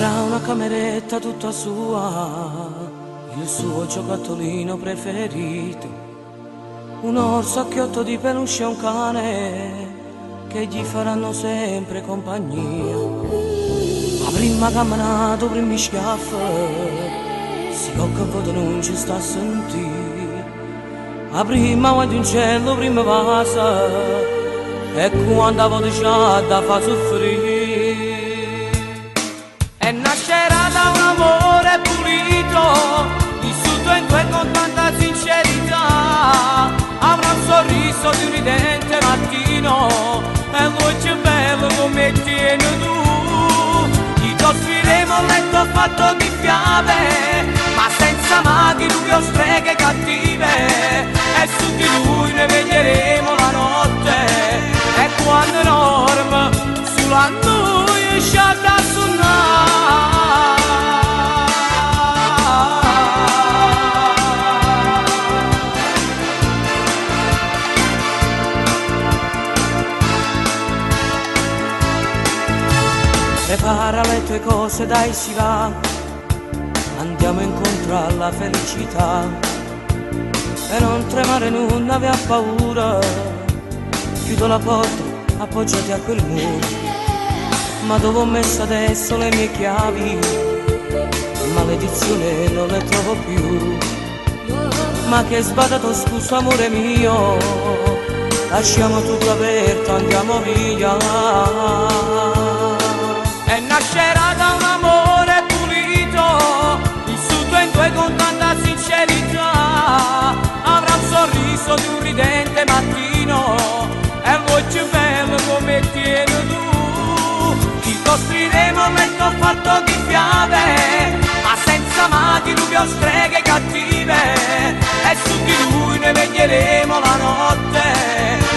L: Avrà una cameretta tutta sua, il suo giocattolino preferito, un orso a chiotto di peluche e un cane che gli faranno sempre compagnia. Ma prima camminato, prima schiaffo, si cocca voto non ci sta a sentire. La prima guarda in cielo, prima passa, e quando voto c'ha da fa soffrire. E nascerà da un amore pulito, vissuto in te con tanta sincerità. Avrà un sorriso di un ridente mattino e voce bello come tieni tu. Ti costruiremo un letto fatto di fiabe, ma senza maghi, nubi o streghe cattive. E su di lui ne veglieremo la notte, e quando dorme sulla noi sciata suonare. Prepara le tue cose, dai si va, andiamo incontro alla felicità. E non tremare, non avea paura, chiudo la porta, appoggiati a quel muro. Ma dove ho messo adesso le mie chiavi? Maledizione, non le trovo più. Ma che sbadato, scusa amore mio, lasciamo tutto aperto, andiamo via. E nascerà da un amore pulito, vissuto in te con tanta sincerità. Avrà un sorriso di un ridente mattino e voce bella come tieni tu. Ti costruiremo un letto fatto di fiabe, ma senza maghi, nubi o streghe cattive. E su di lui ne veglieremo la notte,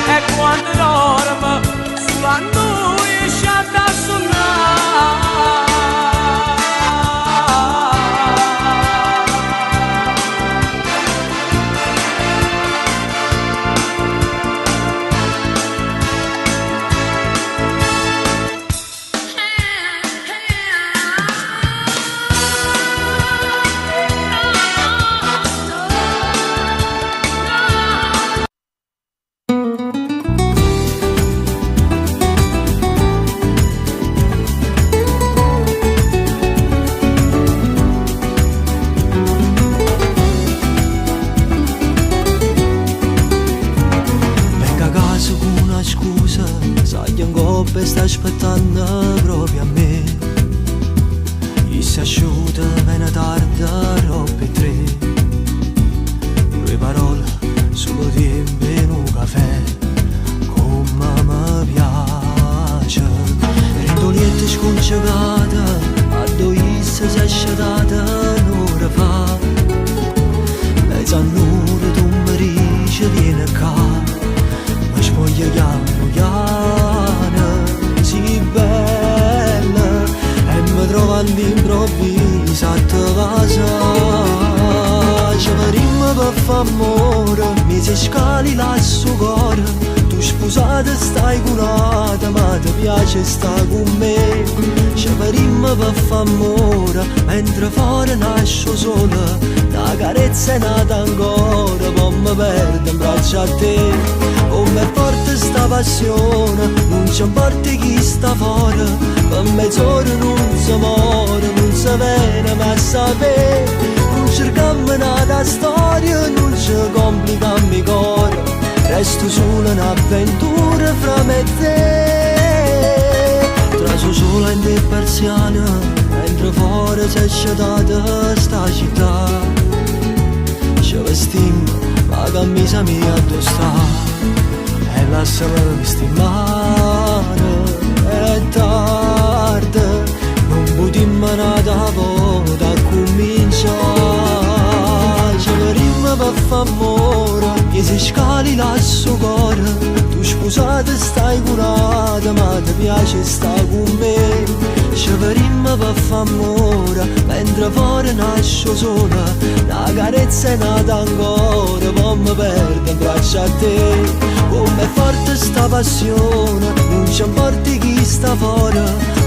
L: e quando dorme sulla noi sciata a suonare.
C: Sta aspettando proprio a me. E si asciuta, viene tarda, robe tre. Due parole, solo tempo in un caffè, come mi piace. Rindoliette scongiugate, a doisse si è asciugata un'ora fa. Mezz'annura tu mi dici vieni qua, ma spoglia piano piano. Sì bella, e mi trovo all'improvviso a te vasare. Ci vedremo per fare amore, mi si scali là su cuore. Tu sposata stai curata, ma ti piace sta con me. Ci vedremo per fare amore, mentre fuori nasco sola. La carezza è nata ancora, poi mi perdo in braccio a te. Come forte sta passione, non ci importa chi sta fuori. Per mezz'ora non si muore, non si viene ma a sapere. Non cerchiamo nata storia, non ci complichiamo il cuore. Resto solo un'avventura fra me e te. Traso sola in te persiana, mentre fuori si è sciatata sta città. Ci vestiamo, la camisa mia dove sta. E lasciami stimare, è tardi, non potremmo nata volta a cominciare. Ci vedremo per fare amore, che si scali là su cuore. Tu Scusate stai curata ma ti piace stai con me. Ci verimmo per f'amore mentre fuori nasce sola. La carezza è nata ancora, poi mi perdo in braccio a te. Com'è forte sta passione, non ci importa chi sta fuori.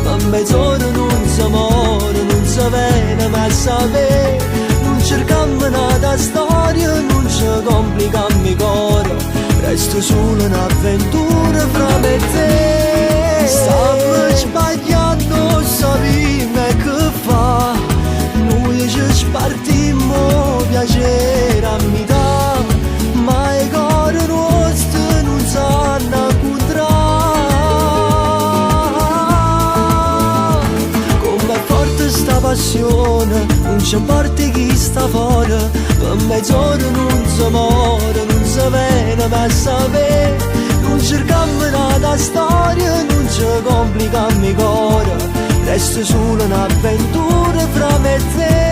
C: Per mezz'ora non si muore, non si viene mai a sapere. Non cercammo nata storia, non ci complicammo il cuore. Resto solo un'avventura fra me e te. Stiamo sbagliando, sappiamo che fa. Noi ci spartimmo piacere a metà, ma i cuori nostri non sanno incontrare. Com'è forte sta passione, non ci importa chi sta fuori. Per mezz'ora non si muore, non si viene mai a sapere. Non cercammo nata storia, non ci complicammo il cuore. Resta solo un'avventura fra me e te.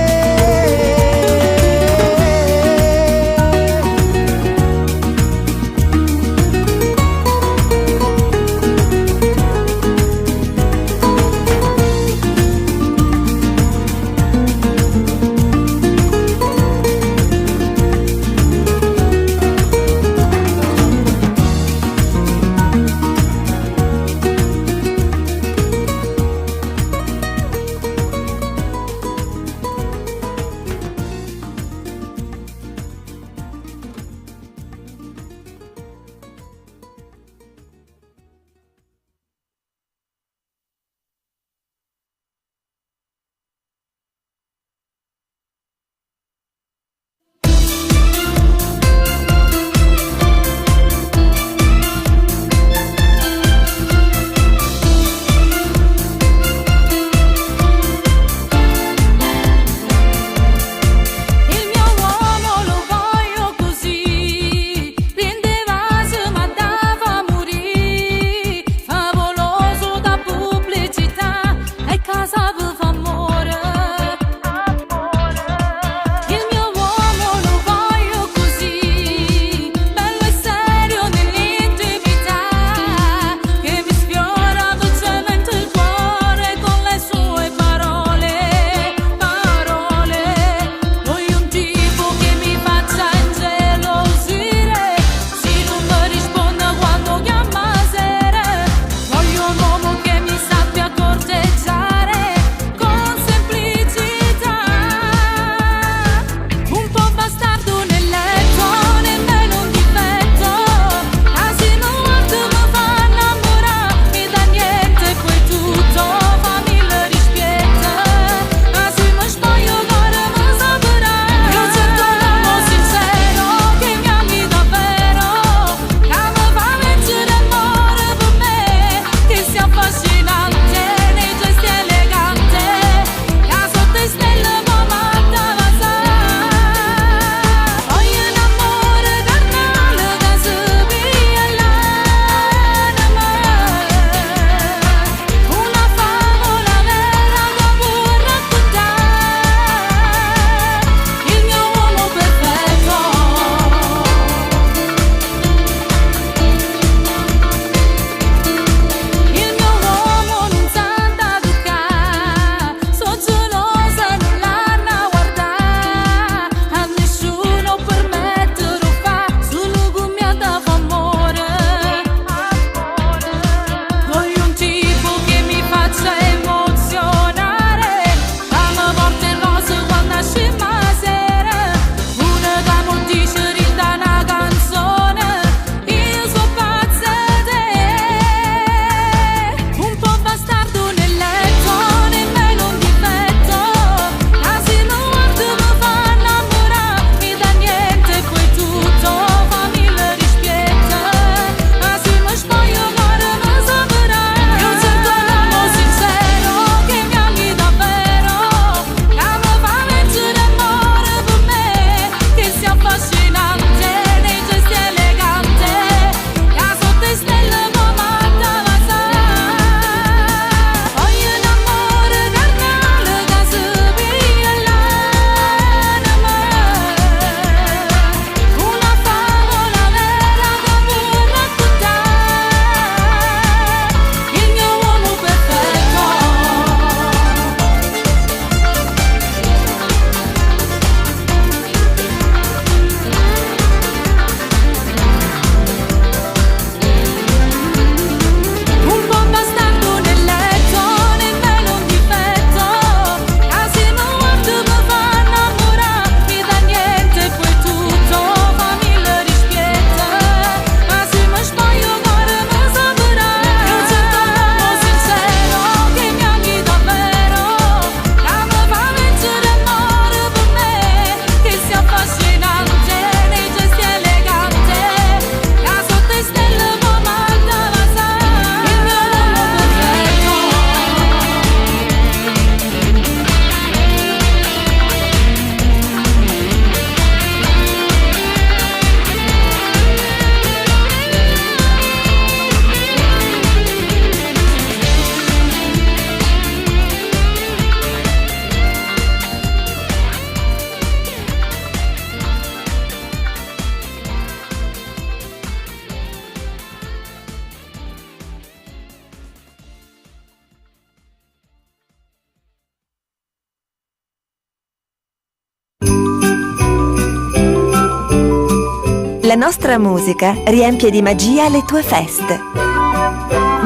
O: La nostra musica riempie di magia le tue feste.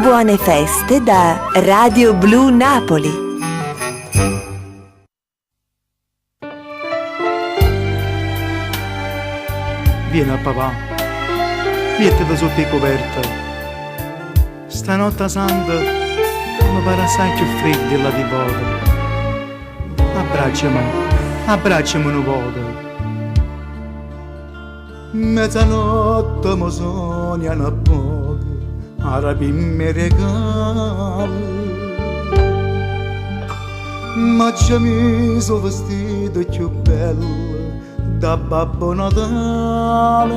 O: Buone feste da Radio Blu Napoli.
E: Vieni a papà, mettiti sotto le coperte. Stanotte santa mi pare assai più fredda della di voto. Abbracciami un po'. Mezzanotte mi sogna una poco, a rapirmi regali. Ma già mi sono vestito più bello da Babbo Natale.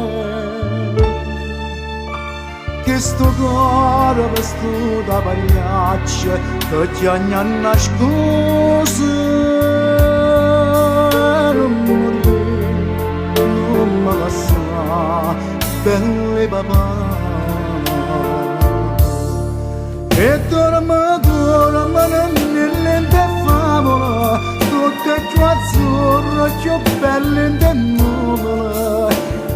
E: Che sto cuore vestito da pagliaccia, tutti ogni anno nascosto. Non me la sa, belle papà. E dormo nell'ente favola, tutte più azzurre, più belle in nuvola.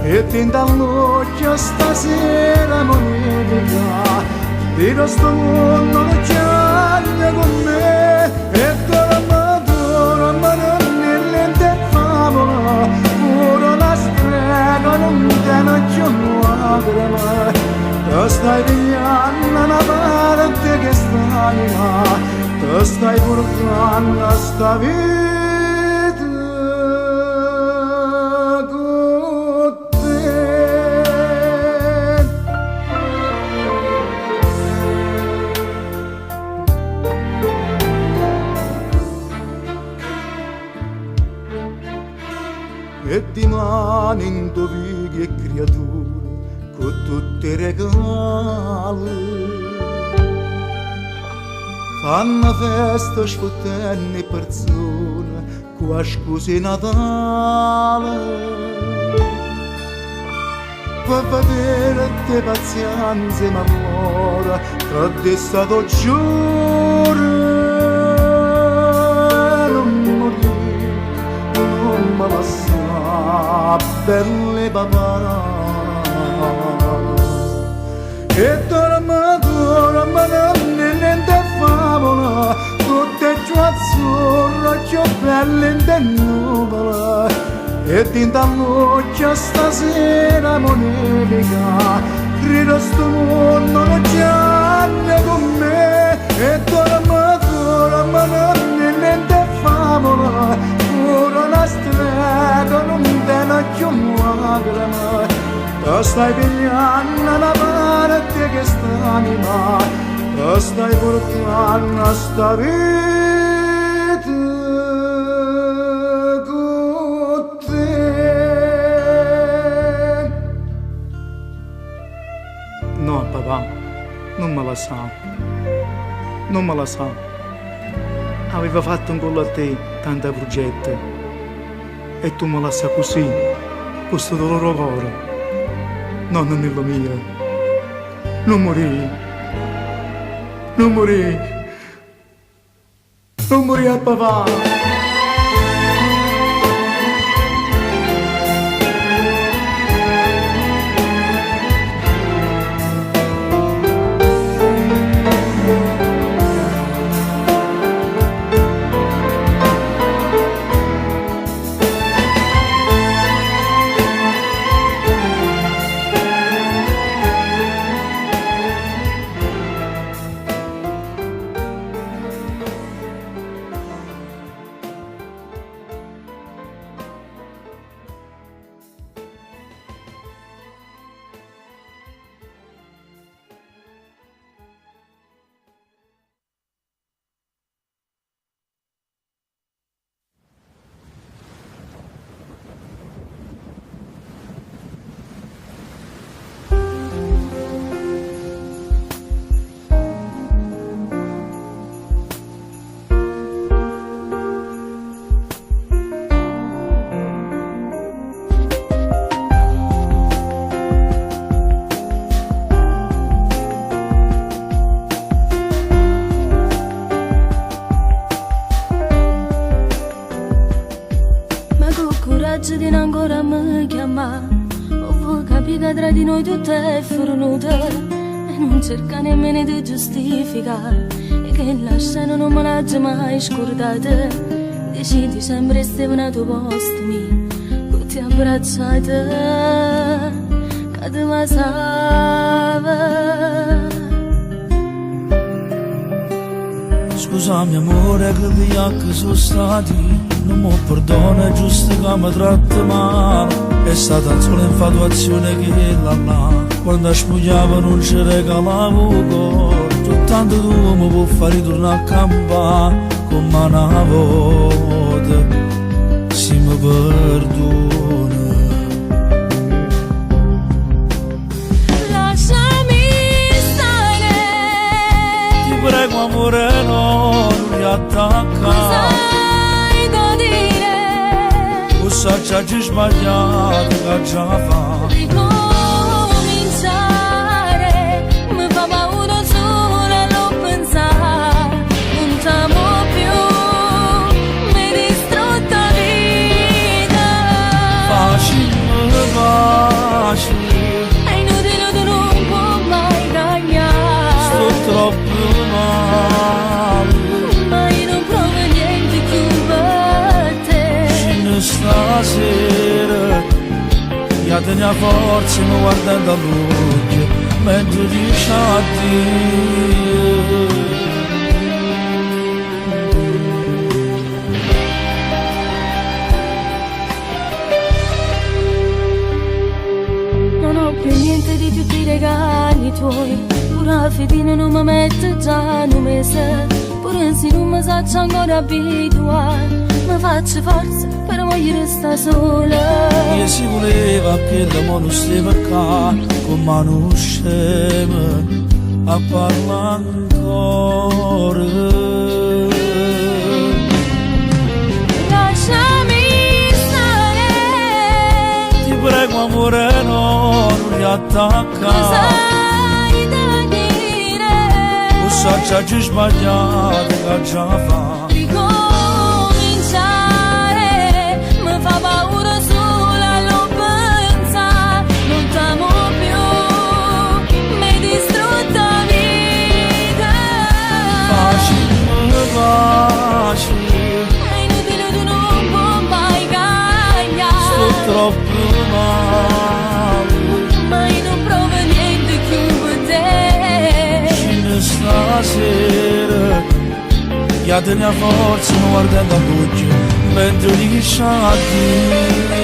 E: E tinta all'occhio stasera monica, dirò sto mondo non c'è con me. E dormo nell'ente favola, ora la strega non te ne c'è lacrima. Te stai pigliando una parte che st'anima, te stai portando a sta vita. E ti mani in doviglie e creature con tutti i regali. Fanno festa sfottenne persone qua scusi Natale. Per vedere te pazienza e m'amore che ti è stato giuro. Non morire, non me la sa, belle papà. E dormo nell'ente favola, tutte più azzurre, più belle in nuvola. E tinta all'occhio stasera monica, grido sto mondo non c'è con me. E dormo nell'ente favola, ora la strega non te ne c'è lacrima. Te stai pigliando una parte che st'anima, te stai portando a sta vita con te. No papà, non me la sa, non me la sa. Aveva fatto un collo a te tanta progetta e tu me la sa così, questo dolore cuore. No, nonnello mio, non morì, non morì, non morì a papà.
P: che tra di noi tutto è fornuto e non cerca nemmeno di giustificare, e che la scena non me l'ha mai scordata. Decidi sempre Stefano a tuo posto mio, con ti abbracciate che te la sava.
Q: Scusami amore che gli occhi sono stati, non mi perdona, è giusto che mi tratta male. È stata solo infatuazione che là quando spogliavo non ci regalavo cuore. Soltanto tu mi puoi far ritornare a campare come una volta, se mi perdona.
P: Lasciami stare,
Q: Ti prego amore non mi attacca. Assaggi sbagliato che già fa.
P: Ricominciare mi fa paura solo lo pensare. Non t'amo più, mi distrutta vita.
Q: Facile, facile,
P: è inutile, tu non puoi mai cagnare.
Q: sto troppo male,
P: ma io non provo niente più per te.
Q: Stasera io te ne ha forza mi guardando all'occhio mentre dici addio.
P: Non ho più niente di tutti i regali tuoi, pure la fedina non mi mette già in un mese, pure se non mi saccio ancora abituare. Mi faccio forza per voglio restare sola.
Q: Io si voleva che l'amore non stava qua, con mano scema a parlare ancora.
P: Lasciami stare,
Q: Ti prego amore non mi attacca.
P: cos'hai da dire?
Q: Assaggi sbagliato che già fa.
P: Mi fa paura sola lo pensa, non t'amo più, mi distrutta vita.
Q: Facile, facile,
P: è inutile, tu non puoi mai cagnare.
Q: sto troppo male,
P: ma io non provo niente più per te.
Q: fino stasera io te ne ha forza mi guardando all'occhio mentre dici addio.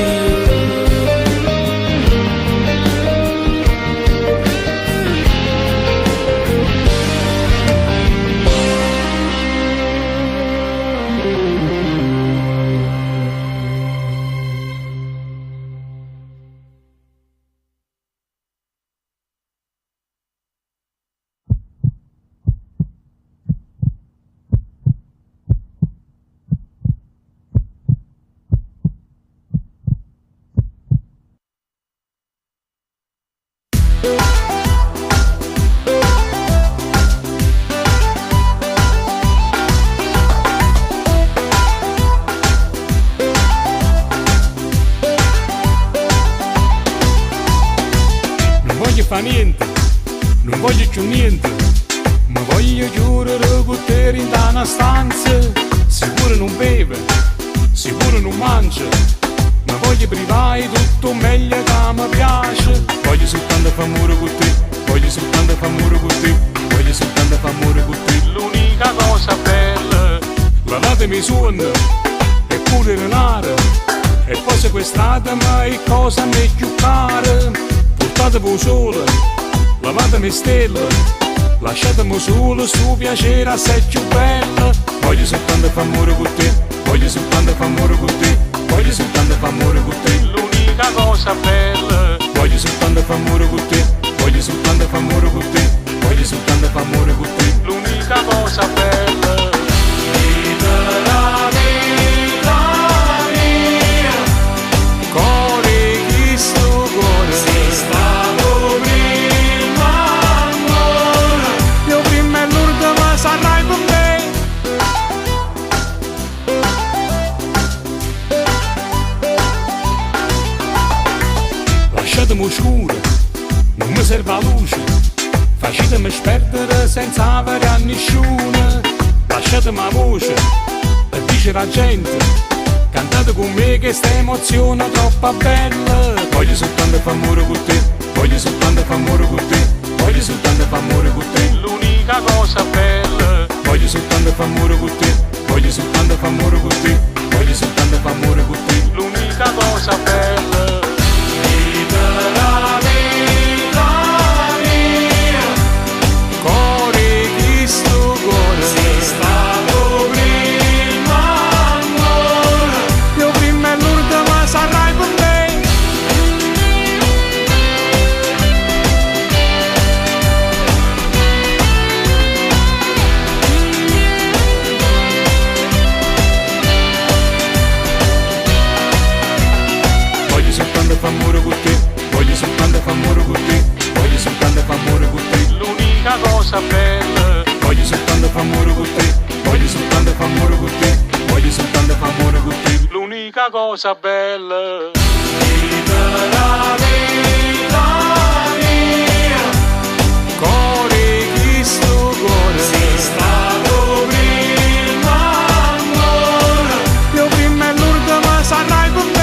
R: Niente, non voglio più niente, ma voglio chiudere con te in una stanza. Sicuro non beve, sicuro non mangia, ma voglio privare tutto meglio che mi piace. Voglio soltanto fare amore con te, voglio soltanto fare amore con te, voglio soltanto fare amore con te. L'unica cosa bella, lavatemi suona, e pure renare, e poi sequestratemi e cosa mi più cara. Portatevi solo, lavatemi stelle, lasciatemi solo su piacere assai più bella. Voglio soltanto fare amore con te, voglio soltanto fare amore con te, voglio soltanto fare amore con te. L'unica cosa bella, voglio soltanto fare amore con te, voglio soltanto fare amore con te, voglio soltanto fare amore con te. L'unica cosa bella. Lasciatemi scuro, sperdere senza avere a nessuno. Lasciatemi la voce e dice la gente, cantate con me che sta emozione troppo bella. Voglio soltanto fare amore con te, voglio soltanto fare amore con te, voglio soltanto fare amore con te, l'unica cosa bella. Voglio soltanto fare amore con te, voglio soltanto fare amore con te, voglio soltanto fare amore con te, l'unica cosa bella. Libera vita mia, cuore chi sto cuore, sei stato prima amore, io prima e l'ultima sarai per me. Voglio soltanto fare amore con te, voglio soltanto fare amore con te, voglio soltanto fare amore con te, l'unica cosa bella. Voglio soltanto fare amore con te, voglio soltanto fare amore con te, voglio soltanto fare amore con te, l'unica cosa bella. Libera vita mia, cuore chi sto cuore, sei stato prima amore, io prima e l'ultima sarai per me.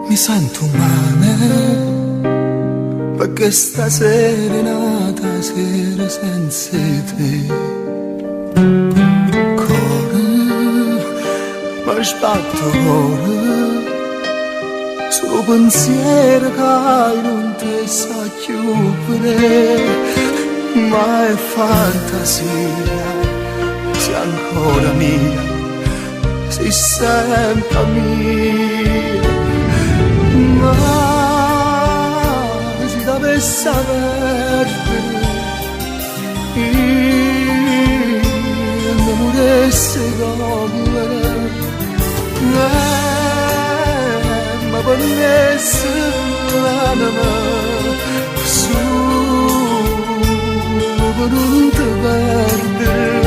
Q: Mi sento male perché stasera è nata sera senza te. Cuore, mi sbatto cuore, solo pensiero che non ti sa chiudere, ma è fantasia, sei ancora mia, sei sempre mia. Ma si dovesse perdere, io moresse come ma promesse l'anima su per non te perdere.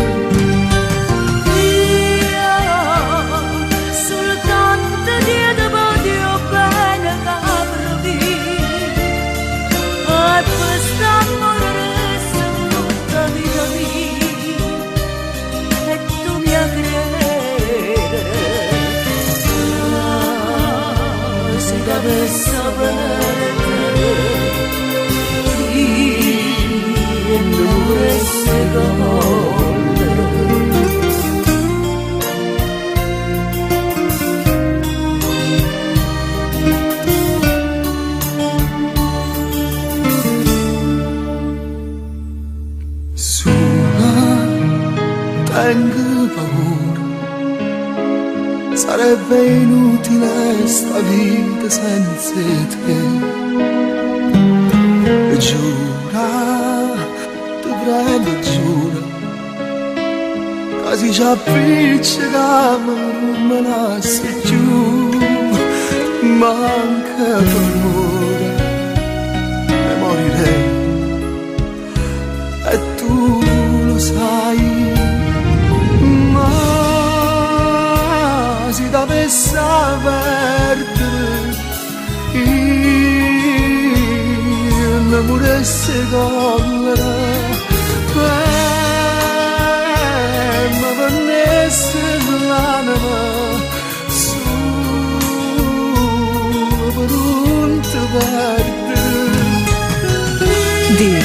F: Tengo paura, sarebbe inutile sta vita senza te. Giura, ti prego giura, che si ci appiccica ma non me lascia giù, manca per ora e morirei, e tu lo sai. Si dovesse perdere, io non moresse collera, ma venisse l'anima solo per non ti perdere.
J: Dio,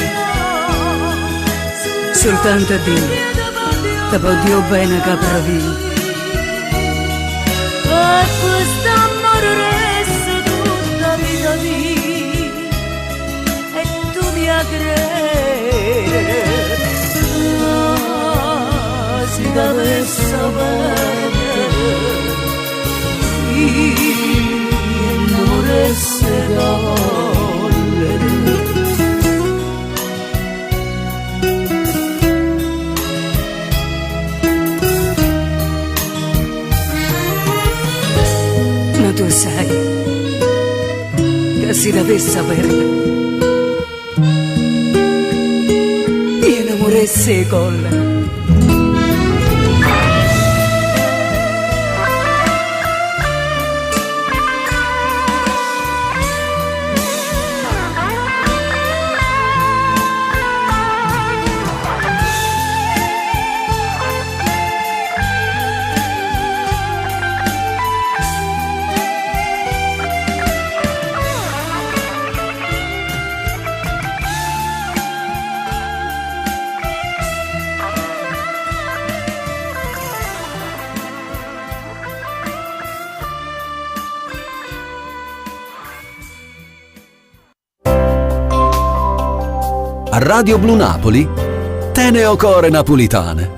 J: soltanto a Dio, ti podio bene capravi.
P: E quest'amore resta tutta vita mia e tu mi a credere. Si dovesse sapere io non vorresti togliere.
J: Ma tu sai che si dovesse perdere io non vorresti colla.
S: A Radio Blu Napoli, Teneo Core Napolitane.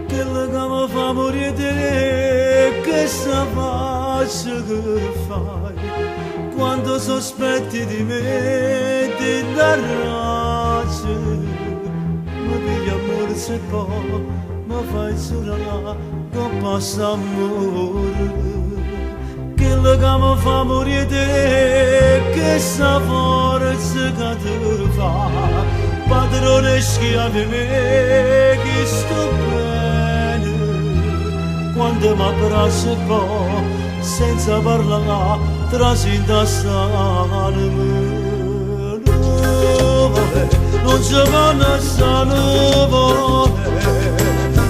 F: Quello che mi fa morire te, che sta faccia che fai quando sospetti di me di darrace. Mi piglia amore se poi mi fai surare che passa amore. Quello che mi fa morire te, che sta forza che ti fa padrone schiavi me che sto bene quando mi abbraccia poi senza parlare trasinda sangue. Non ci vanno sangue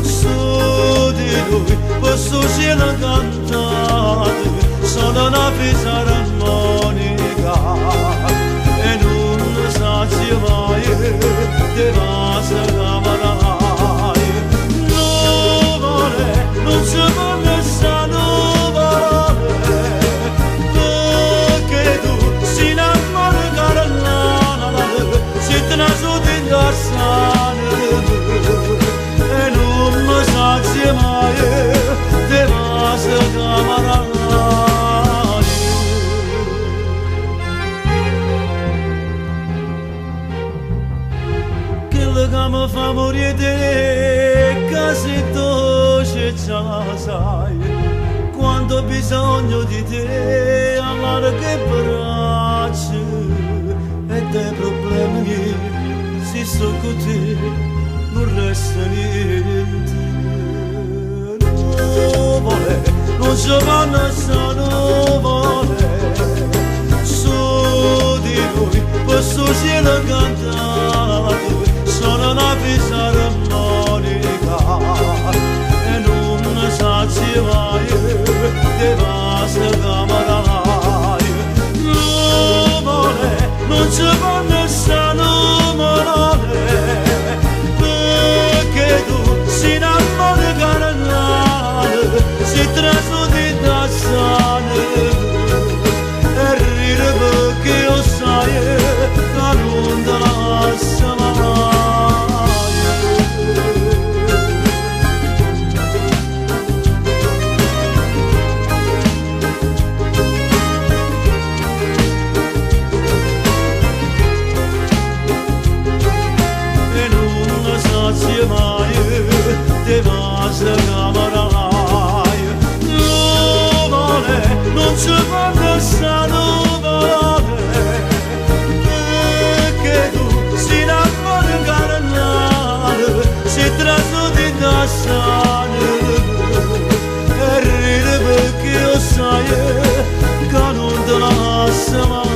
F: su di lui questo cielo cantato sono una fisarmonica e non sa mai che va se cavarai. Nuvole non ci vanno sangue perché tu si innamori carnale si te ne sono indossane e non mi sazi mai te va se cavarai. Quello che mi fa morire te che se tu c'è già sai quando ho bisogno di te amare che braccia e dei problemi miei si sto con te non resta niente. Nuvole non ci vanno sta nuvole su di lui questo cielo cantato sono una fisarmonica e non sazi mai che va se cavarai. Nuvole non ci vanno sta nuvole perché tu si innamori carnale si trasu di tassane e ride perché lo sai che non lascia mai. Mai te vas a cavarai. Nuvole non ci vanno sta nuvole perché tu si innamori carnale si
I: passare e ride perché io sai che non te lascio mai.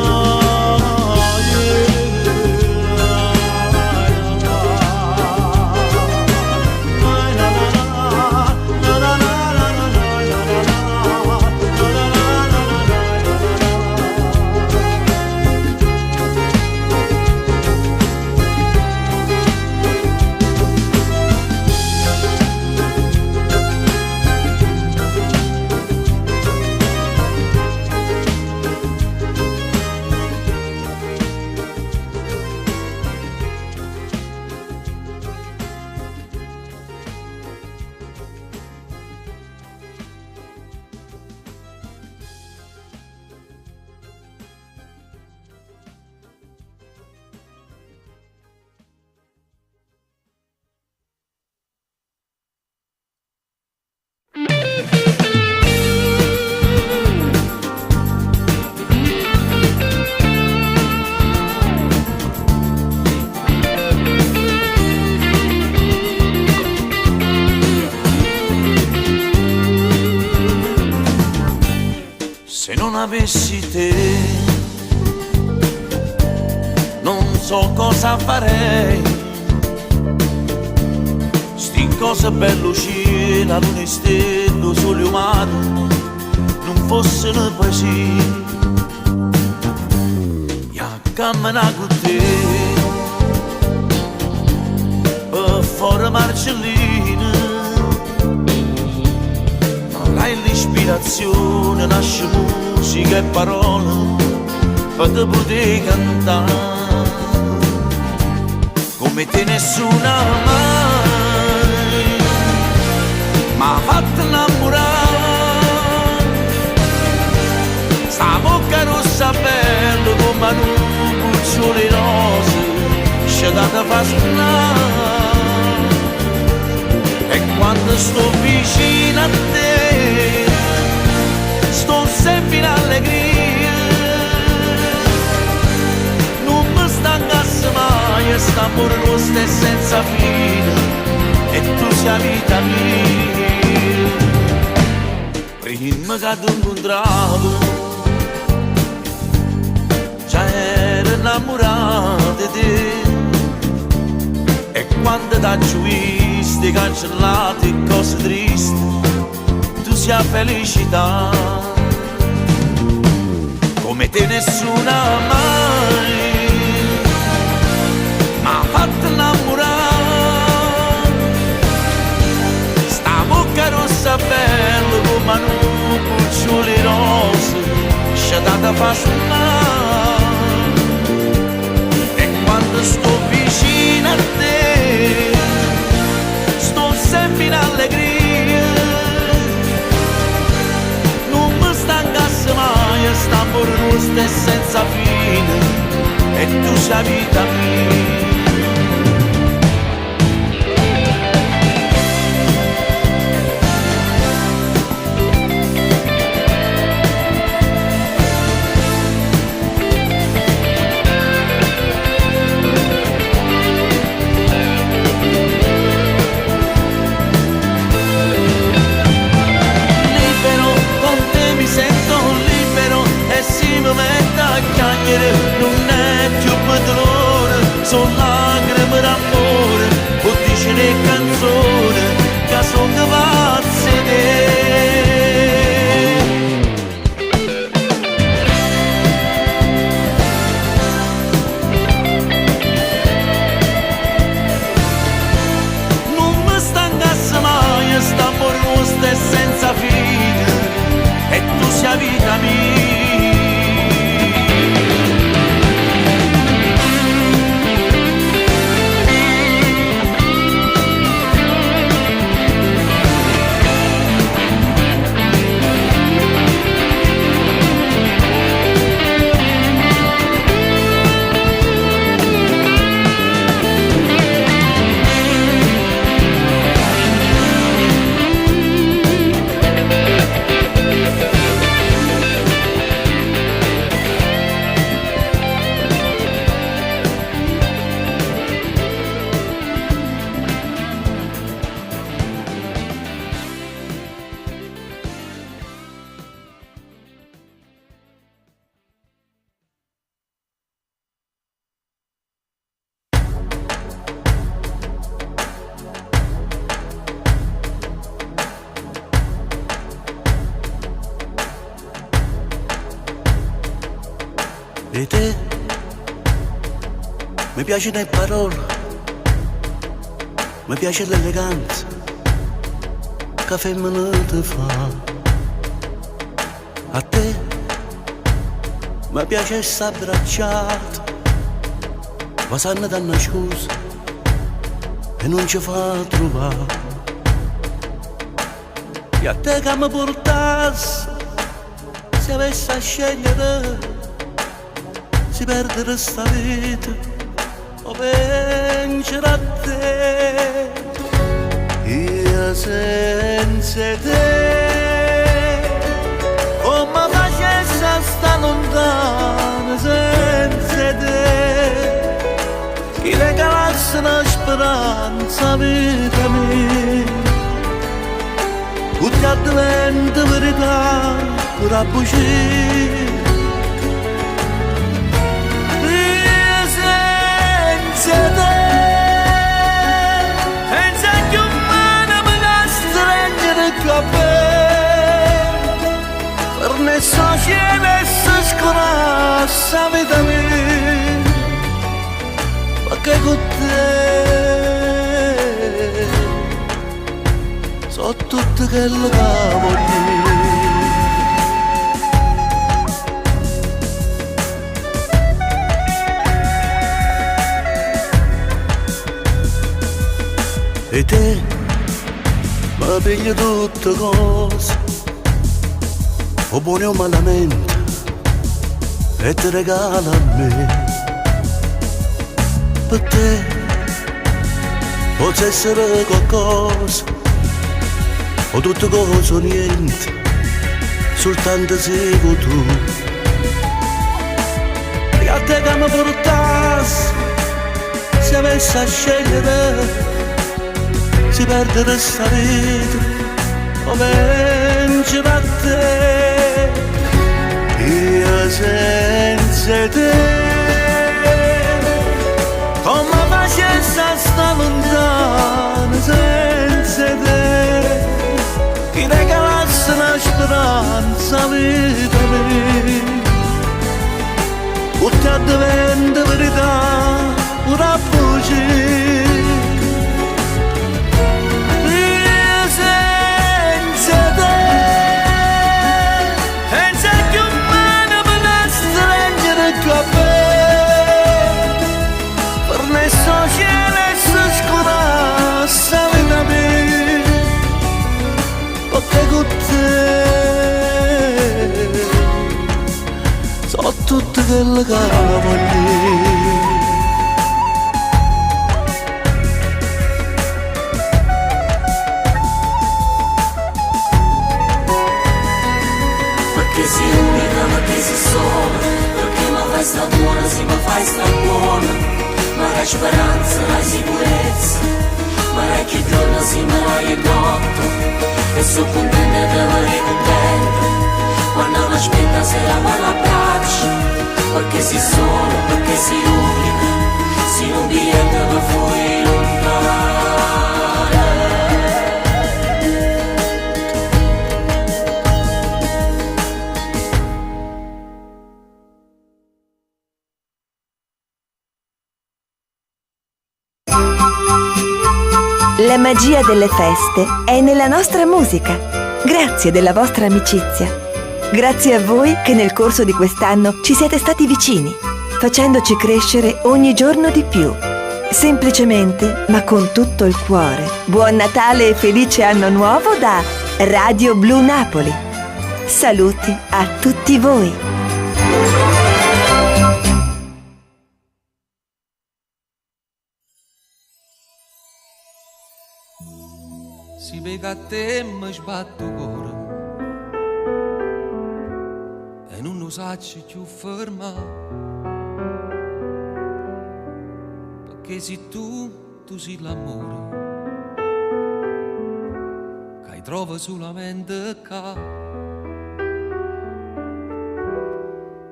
F: Se non avessi te, non so cosa farei. Sti cose bello cielo, luna stelle, sole umano, non fossero poesie. Io cammino con te, per fuori Marcellina. Hai l'ispirazione, nasce musica e parole per te poter cantare come te nessuna mai m'ha fatto innamorare. Sta bocca rossa bella come un cucciolo rose sciatata fa suonare. E quando sto vicino a te, sto sempre in allegria. Non mi stancasse mai, st'amore nostro è senza fine, e tu sei la vita mia. Prima che ti incontravo, già ero innamorato di te. E quando t'ho visto cancellate cose tristi, tu sei la felicità, come te nessuna mai m'ha fatto innamorare. Sta bocca rossa bella come un cucciolo rose sciatata fa suonare. E quando sto vicino a te, sto sempre in allegria. Non mi stancasse mai, st'amore nostro è senza fine, e tu sei la vita mia. Non è più per dolore, sono E te? Mi piacciono le parole, mi piace l'eleganza che femmina ti fa. A te mi piace essere abbracciato, ma sanno danno scusa e non ci fa trovare. E a te che mi portassi, se avessi a scegliere, si perdere sta vita o vincere a te. Io senza te come facessi a sta lontano senza te, chi regalassi una speranza a vita mia, tutti addiventa verità pure a bugie. Io senza te senza che un mano mi da stringere il capello, per nessuno cielo e si scorassa la vita mia, perché con te so tutto quello che voglio. E te mi pigli tutte cose, o buone o malamente, e ti regala a me. Per te posso essere qualcosa, o tutto cosa o niente, soltanto seguo tu. E a te che mi portassi, se avessi a scegliere, si perde sta vita o vincere a te. Io senza te come facessi a sta lontano senza te, chi regalassi una speranza a vita mia, tutti addiventa verità pure a bugie. Per nessuno cielo e si scurassa la vita mia, perché con te so tutto quello che voglio.
N: Perché sei unica, perché sei sola, perché mi fai sta buona, sì mi fai sta buona, ma la speranza, la sicurezza, ma la che giorno sì me l'hai notte, e sono contenta di avere contenta, quando mi aspetta se la mano abbraccia, perché sei sola, perché sei unica, sei un biglietto per fuori lontano.
O: La magia delle feste è nella nostra musica. Grazie della vostra amicizia. Grazie a voi che nel corso di quest'anno ci siete stati vicini, facendoci crescere ogni giorno di più. Semplicemente, ma con tutto il cuore. Buon Natale e felice anno nuovo da Radio Blu Napoli. Saluti a tutti voi.
L: Si vega a te mi sbatto cuore e non lo sacci più ferma, perché se tu sei l'amore che trovi solamente qua,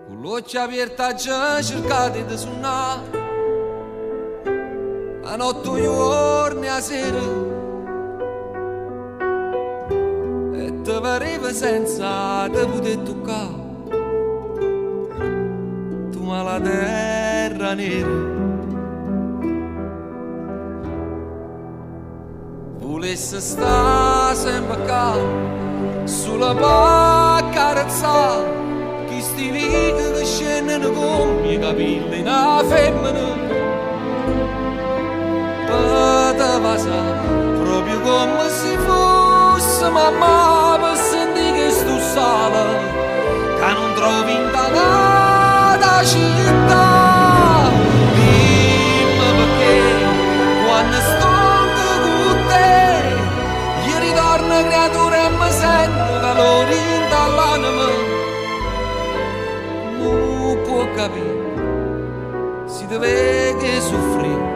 L: con l'occhio aperto già cercate di suonare a notte ogni giorno e a sera. Te pareva senza te poter toccare, tu mi
C: la terra nera. Volesse sta sempre qua, sulla pacca carezzà, chi sti vita che scendono con i capelli in una femmina. Poteva sa, proprio come se fosse mamma, per sentire che sto sala, che non trovi in tanta città. Dimmi perché, quando sto con te, gli ritorna creatura e mi sento calore dall'anima. Non può capire, si deve che soffrire,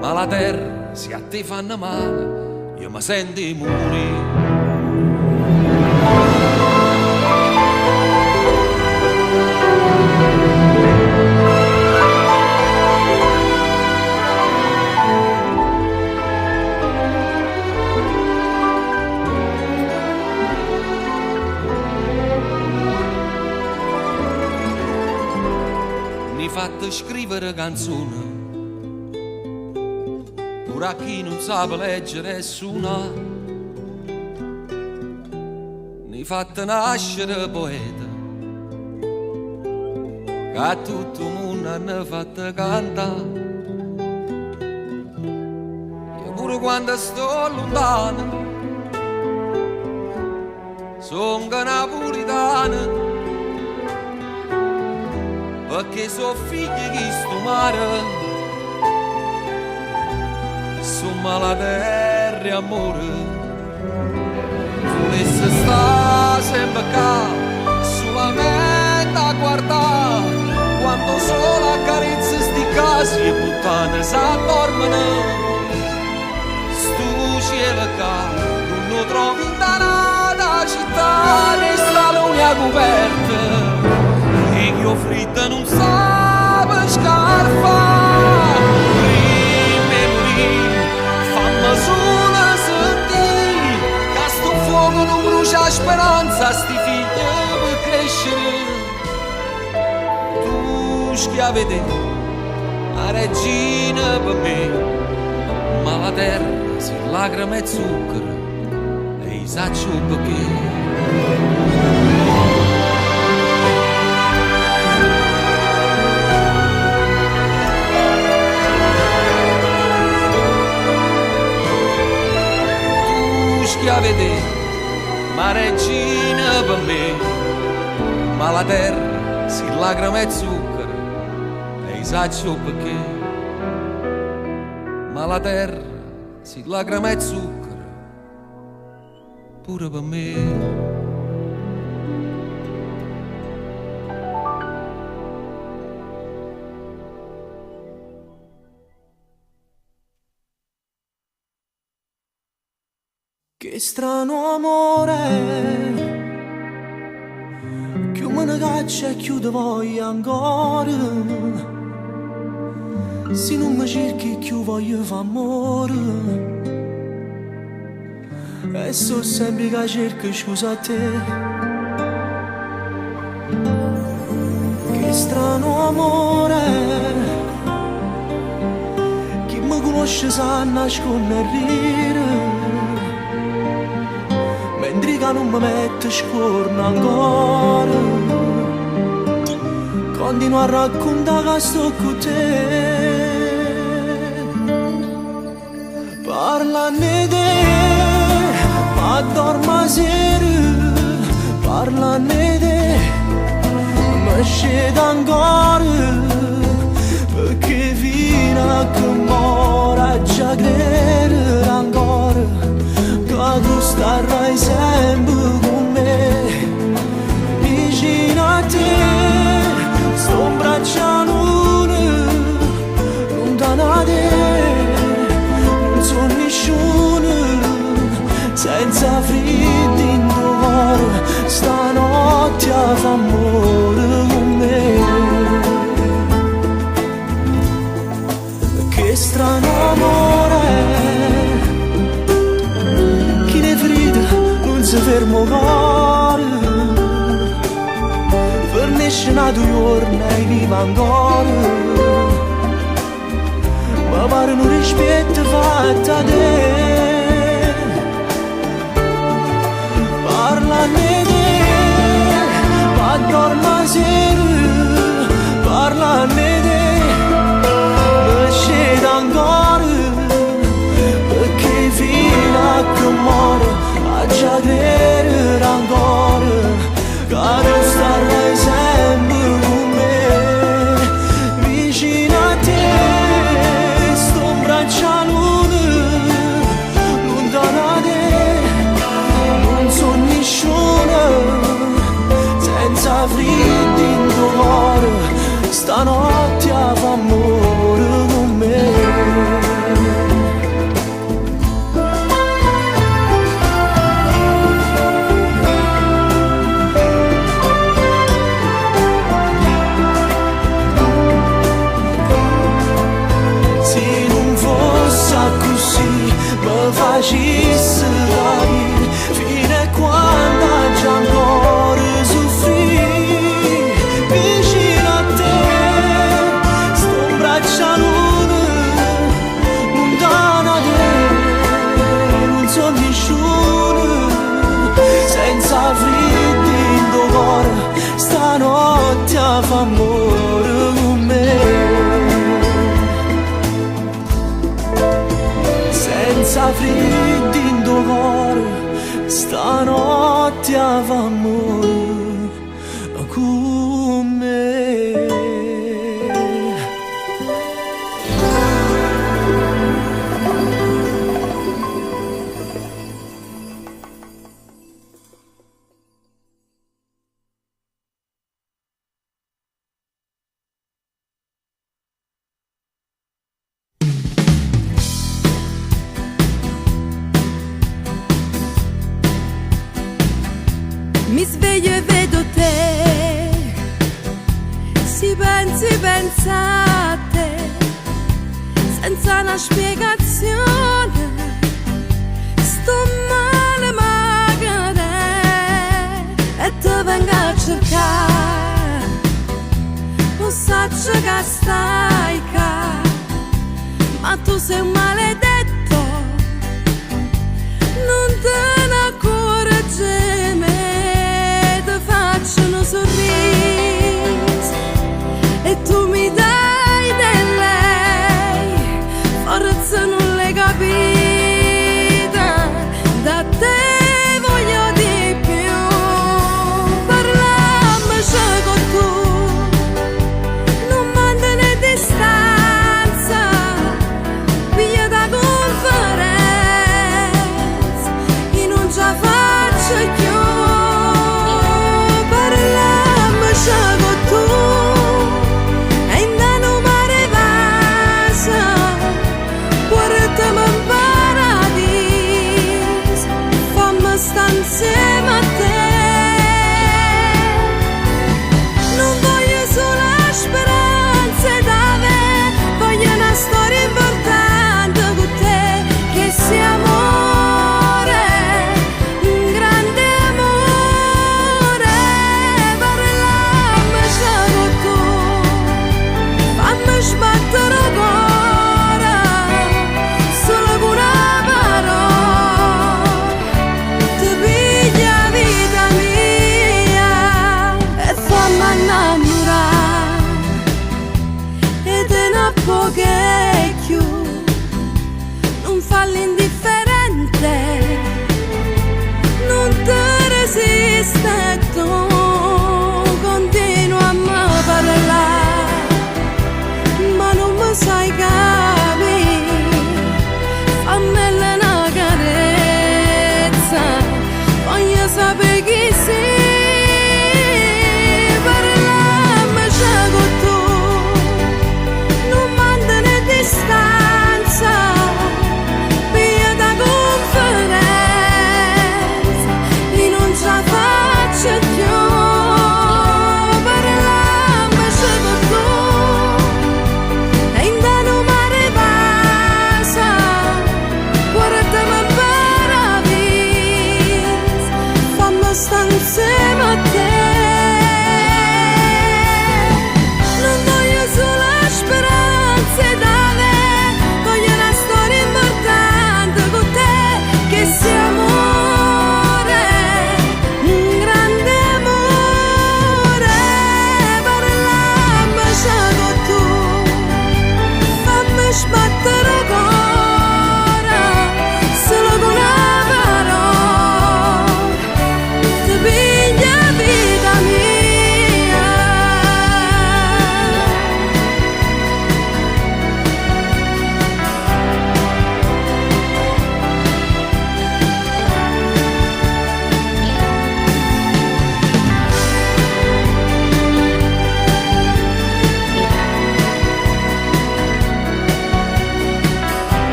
C: ma la terra, se a te fanno male, io mi sento morire. Mi fatto scrivere canzoni a chi non sa leggere e suonare, ne fatte nascere poeta, che a tutto il mondo hanno fatto cantare. Io pure quando sto lontano, sono napolitana, perché sono figli di sto mare. Insomma la terra è amore, volesse sta sempre qua, solamente a guardare, quando solo accarezza sti casi e puttane s'addormano. Sto cielo qua, non lo trovi in danata città, ne sta l'unica coperta, e io fritta non sa scarpa. Sola sentì che sto fuoco non brucia speranza a sti figli per crescere. Tu schiave te, la regina per me, ma la terra si lacrime e zucchero e i saccio perché. A vedere, ma regina per me, ma la terra si lacrime e zucchero e i saccio perché, ma la terra si lacrime e zucchero pure per me. Che strano amore, più me ne caccia e più te voglio ancora. Se non mi cerchi più voglio fare amore, e so sempre che cerco scusa a te. Che strano amore, chi mi conosce sa nascondere. Mentre che non mi mette scorno ancora, continuo a raccontare che sto con te. Parlane di te, ma dormo sera. Parlane di te, mi scende ancora, perché fino a che mora già credere ancora. Tu starai sempre con me, vicino a te, sto in braccia lontano da te, non sono nessuno, senza freddo in cuore, stanotte a fa amore con me. Che strano amore, si fermo cuore, fornisce decina di giorni e vivo ancora. Ma pare un rispetto fatto a te. Parlane te, ma dorma sera. Parlane te, ma scende ancora. Perché fino a che muore, a già credere ancora. Che non starai sempre con me, vicino a te, sto in braccia a lontano da te, non so nessuno, senza freddo in tuo cuore, stanotte a fa amore con me. Facesse capire fino a quando già ancora soffrì vicino a te, sto in braccia lontano da te, non so nessuno, senza freddo in tuo cuore, stanotte a fa amore con me. Senza freddo in tuo cuore, stanotte a fa amore con me.
J: Mi sveglio e vedo te, si pensa a te, senza una spiegazione, sto male magari e te vengo a cercare, non so che stai qua, ma tu sei un maledetto, non te ne accorgi me. Faccio un sorriso e tu mi dai del lei, forza non l'hai capita, da te voglio di più, parlammoci con tu, non mantenere distanza,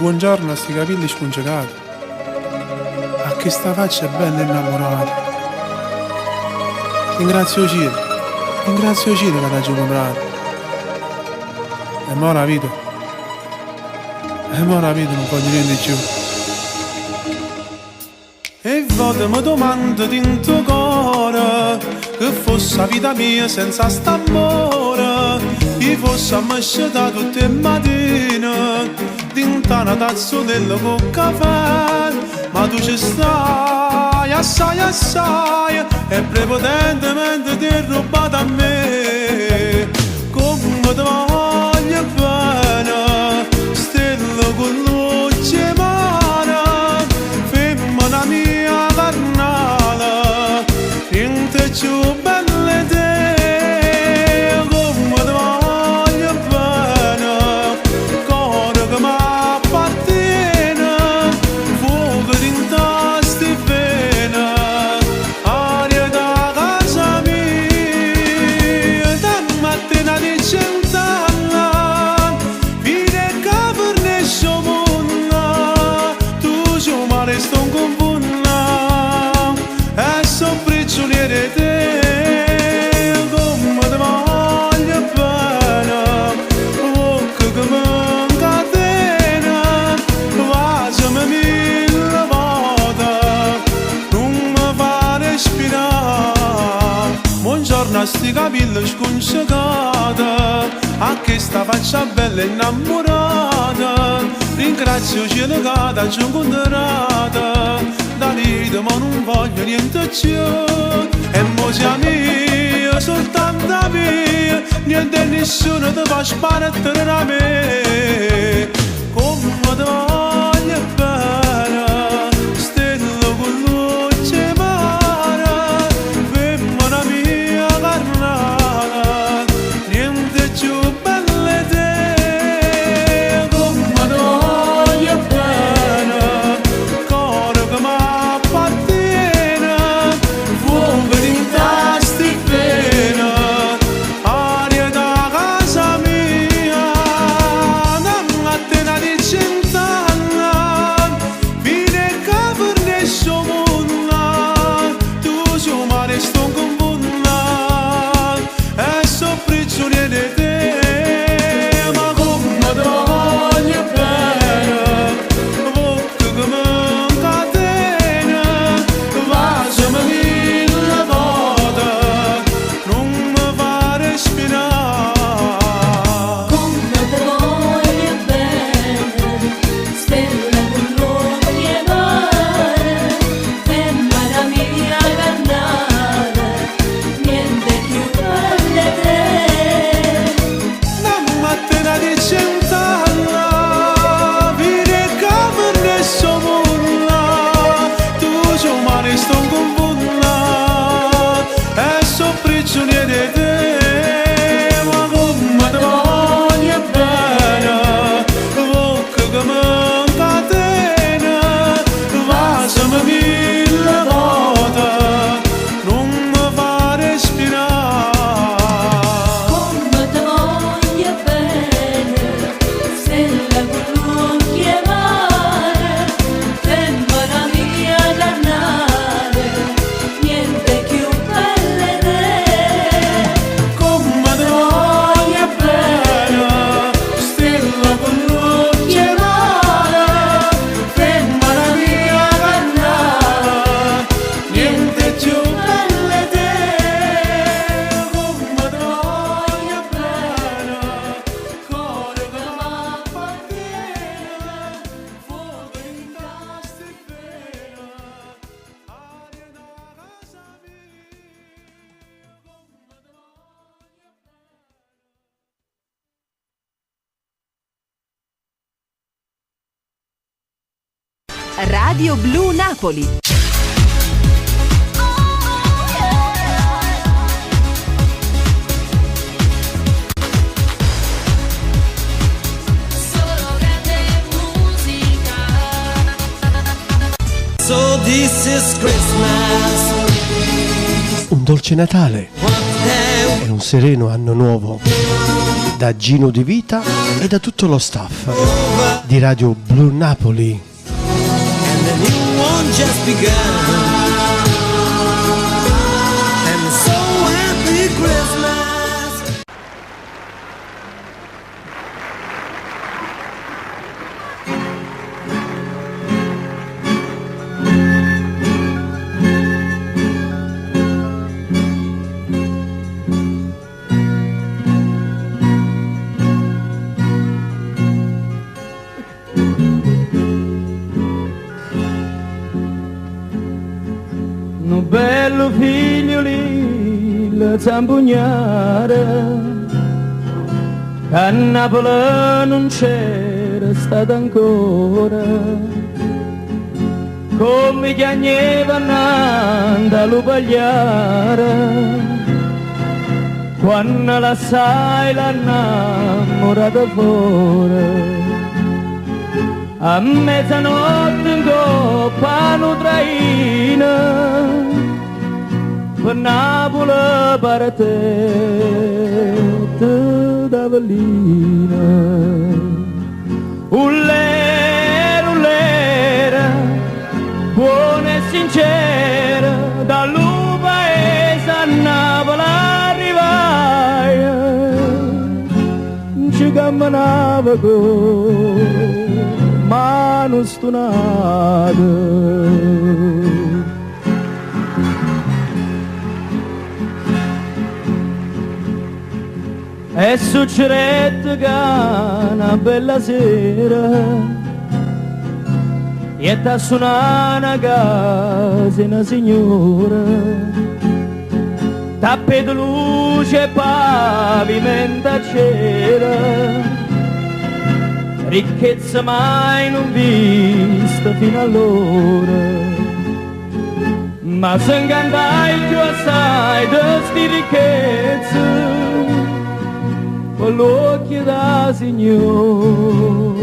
K: buongiorno a sti capelli scongiacati, a che sta faccia bella innamorata. Ringrazio Ciro che l'ha comprato. E mo la vita non voglio niente più. E volte mi domando dentro cuore che fosse la vita mia senza st'amore, che fosse ammesciata tutte le mattine dentro una tazzonella con caffè. Ma tu ci stai assai e prepotentemente ti hai rubato a me. Come ti voglio bene, stella con luce mare, femmina mia carnale, niente più bella di te. Come ti voglio bene, cuore che mi appartiene, fuoco dentro sti vene, aria da casa mia, da mattina di 100 anni, fine che fornisce munna, tu ci mare sto con punna, e son prigioniere te. Come ti voglio bene, bocca che mi incatena, baciami 1000 volte, non mi fa respirare. Buongiorno a sti capelli scongiacati, a che sta faccia bella innamorata. Ringrazio cielo che t'ha incontrata, da vita ma non voglio niente più. E mo sia mia, soltanto mia, niente e nessuno ti fa sbattere da me. Come ti voglio bene, stella con luce mare, femmina mia carnale, niente più bella di te. Come ti voglio bene, cuore che mi appartiene, fuoco dentro sti vene, aria da casa mia, da mattina di 100 anni, fine che fornisce munna, tu ci mare sto con punna, e so prigioniere di te. Ma come ti voglio bene, bocca che mi incatena, baciami 1000 volte, non mi fa respirare.
N: Come ti voglio bene, stella con luce mare, femmina mia carnale, niente più bella di te.
K: Da mattina di 100 anni, fine che fornisce munna, tu ci mare sto con punna, e so prigioniere di te. Ma come ti voglio bene, bocca che mi incatena, baciami 1000 volte, non mi fa respirare.
N: Come ti voglio bene, stella con luce mare, femmina mia carnale, niente più bella di te.
K: Come ti voglio bene, stella con luce mare, femmina mia carnale, niente più bella di te. Come ti voglio bene, cuore che mi appartiene, fuoco dentro sti vene, aria da casa mia.
O: Radio Blu Napoli.
C: So this is Christmas.
G: Un dolce Natale e un sereno anno nuovo da Gino Di Vita e da tutto lo staff di Radio Blu Napoli.
C: And the new one just begun. And so happy Christmas.
L: Bello figlio lì, la zampugnare, a Napoli non c'era stato ancora, come chiagnevano andalo pagliare, quando la sai la innamorata fuori. A mezzanotte in coppa non traina, per Napoli parte d'Avellina. Ullera, buona e sincera, dal paese a Napoli arrivai, ci camminava con mano stonata. E succedette che una bella sera e da suonare a casa una signora, tappe di luce e pavimenta c'era, ricchezza mai non vista fino allora. Ma se incantai più assai di sti ricchezze, con l'occhio da signore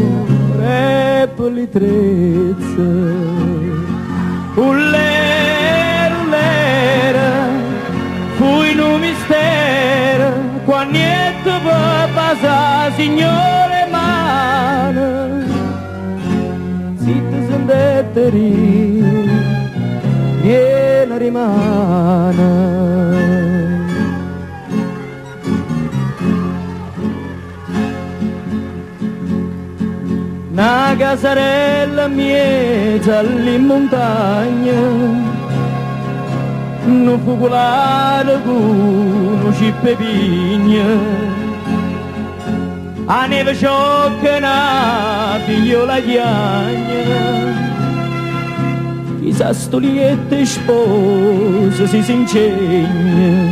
L: e per le trezze. Ullera, fu in un mistero, qua niente per passare, signore mano. Zitta sentette lì, viene rimane. Una casarella mieta lì in montagna, non focolare con un cippe pigna, a neve sciocca una figliola chiagna, chissà stoliette sposa si insegna,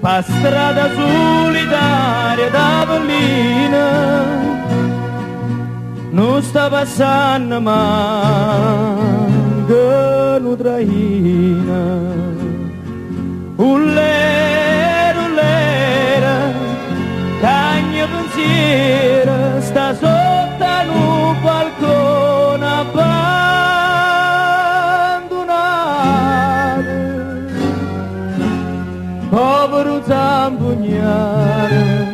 L: pa strada solitaria d'Avellina, non sta passando manca nu traina. Ullera, cagna pensiera, sta sotto nu balcone abbandonato, povero zampugnare.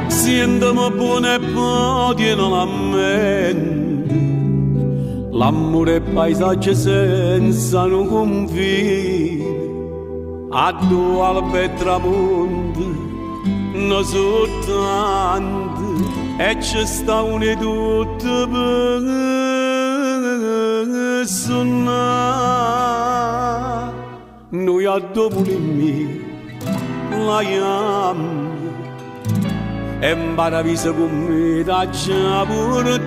T: Sientami buone e podi nella mente, l'amore e paesaggio senza un confine, a due albe e tramonti, non soltanto, e ci sta une tutte per suonare. Noi a dopo di me la chiamo, e mbaravisa con me da già portare.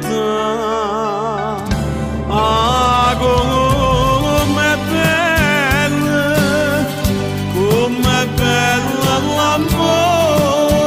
T: Ah, com'è bella l'amore,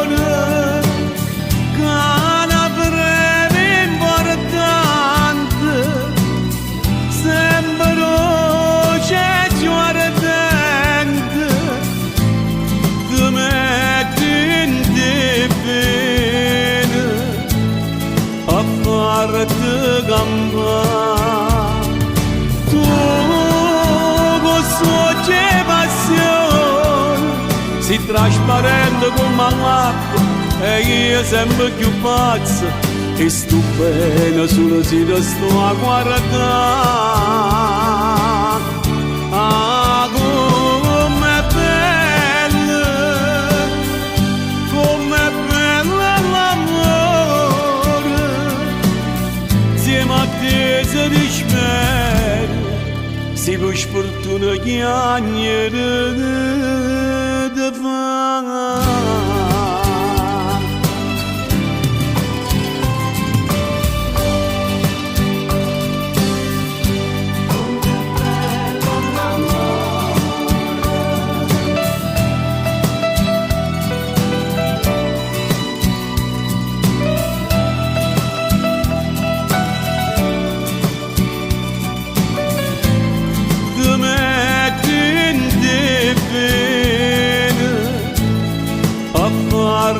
T: trasparente come l'acqua e io sempre più pazzo e sto bene solo se ti sto a guardare. Ah, com'è bello l'amore, insieme a te si dispera, si per sfortuna chiagnere di fare.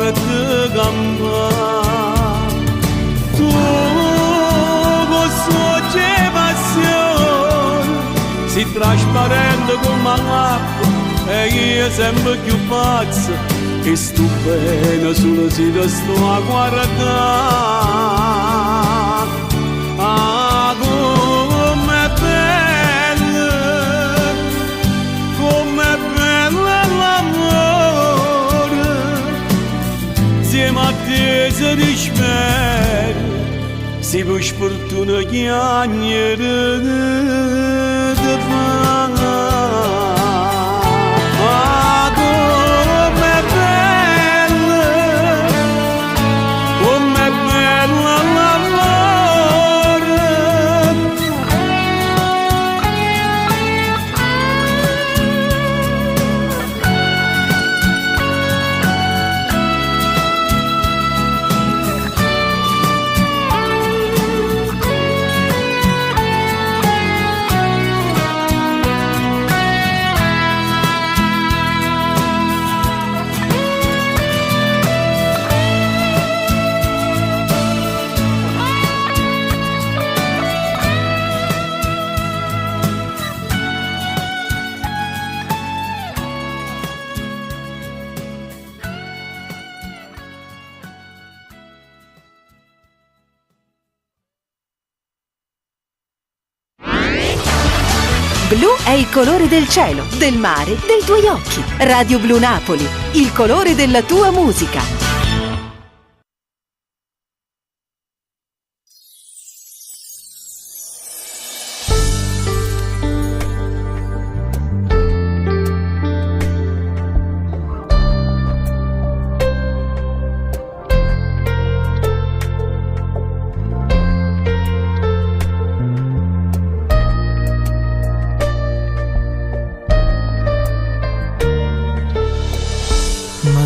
T: Te gamba tu gosto de passione si trasparente come l'acqua e io sempre più pazzo e sto bene solo se ti sto a guardare. Ah, com'è bello l'amore, insieme a te si dispera, si per sfortuna chiagnere di fare. Ah, com'è bello l'amore.
O: Blu è il colore del cielo, del mare, dei tuoi occhi. Radio Blu Napoli, il colore della tua musica.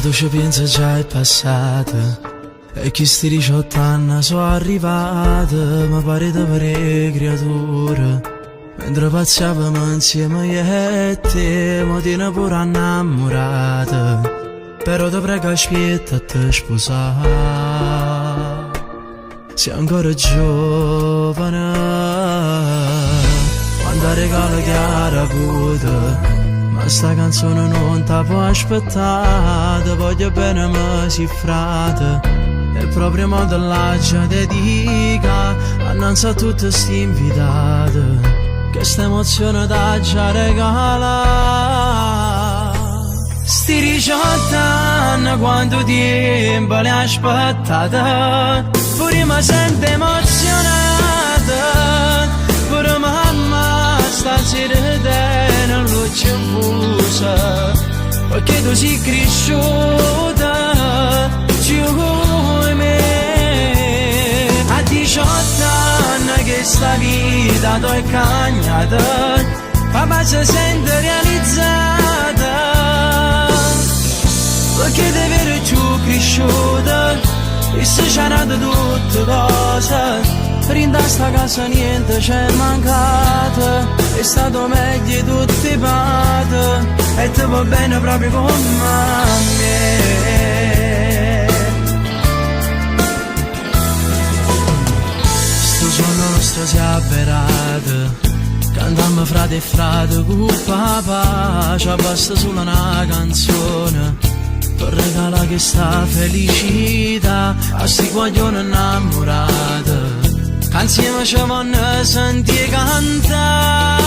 Q: Tu ci pensi già è passata e chi sti 18 anni sono arrivati, mi pare di pare creatura, mentre passavamo insieme io e te, mi tieni pure innamorata, però ti prego aspetta a te sposare, sei ancora giovane, quando regalo chiara puta. Ma sta canzone non ti può aspettare, voglio bene ma si frate, è proprio modo la già dedica, annanzi a tutte sti invitate, che sta emozione da già regala. Sti 18 anni quanto tempo le aspettate, pure mi sento emozionata, pure mamma stasera te non lo c'è fusa, perché tu sei cresciuta giù come me. A 18 anni che sta vita tu è cagnata, papà si sente realizzata, perché devi essere più cresciuta e se c'è nata tutte cose. Rinda sta casa niente c'è mancato, è stato meglio di tutti i pati, e ti va bene proprio come me. Sto giorno nostro si è avverato, cantammo frate e frate con papà, ci basta solo una canzone, per regalare questa felicità a sti guaglioni innamorati che insieme ci vanno sentire cantare.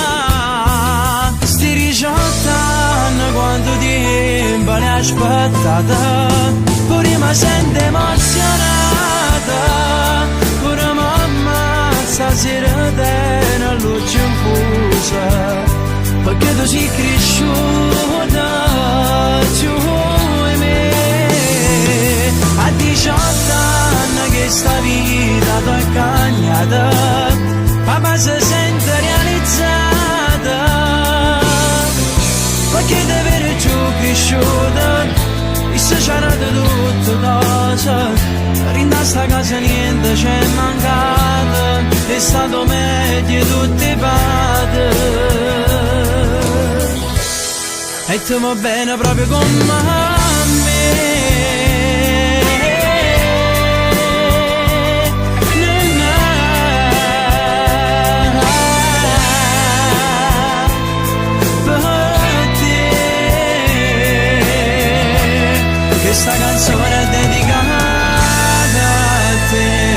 Q: Sti 18 anni quanto tempo le aspettate, pure mi sento emozionata, pure mamma stasera te non luce infusa, perché tu sei cresciuta giù e me. A 18 anni che sta vita t'ho cagnata, papà si sente realizzata, perché ti vedi giù cresciuta, e se c'era tutto cosa, rinda sta casa niente c'è mancato, è stato meglio tutti fate. E tu va bene proprio come me. Per te questa canzone è dedicata a te.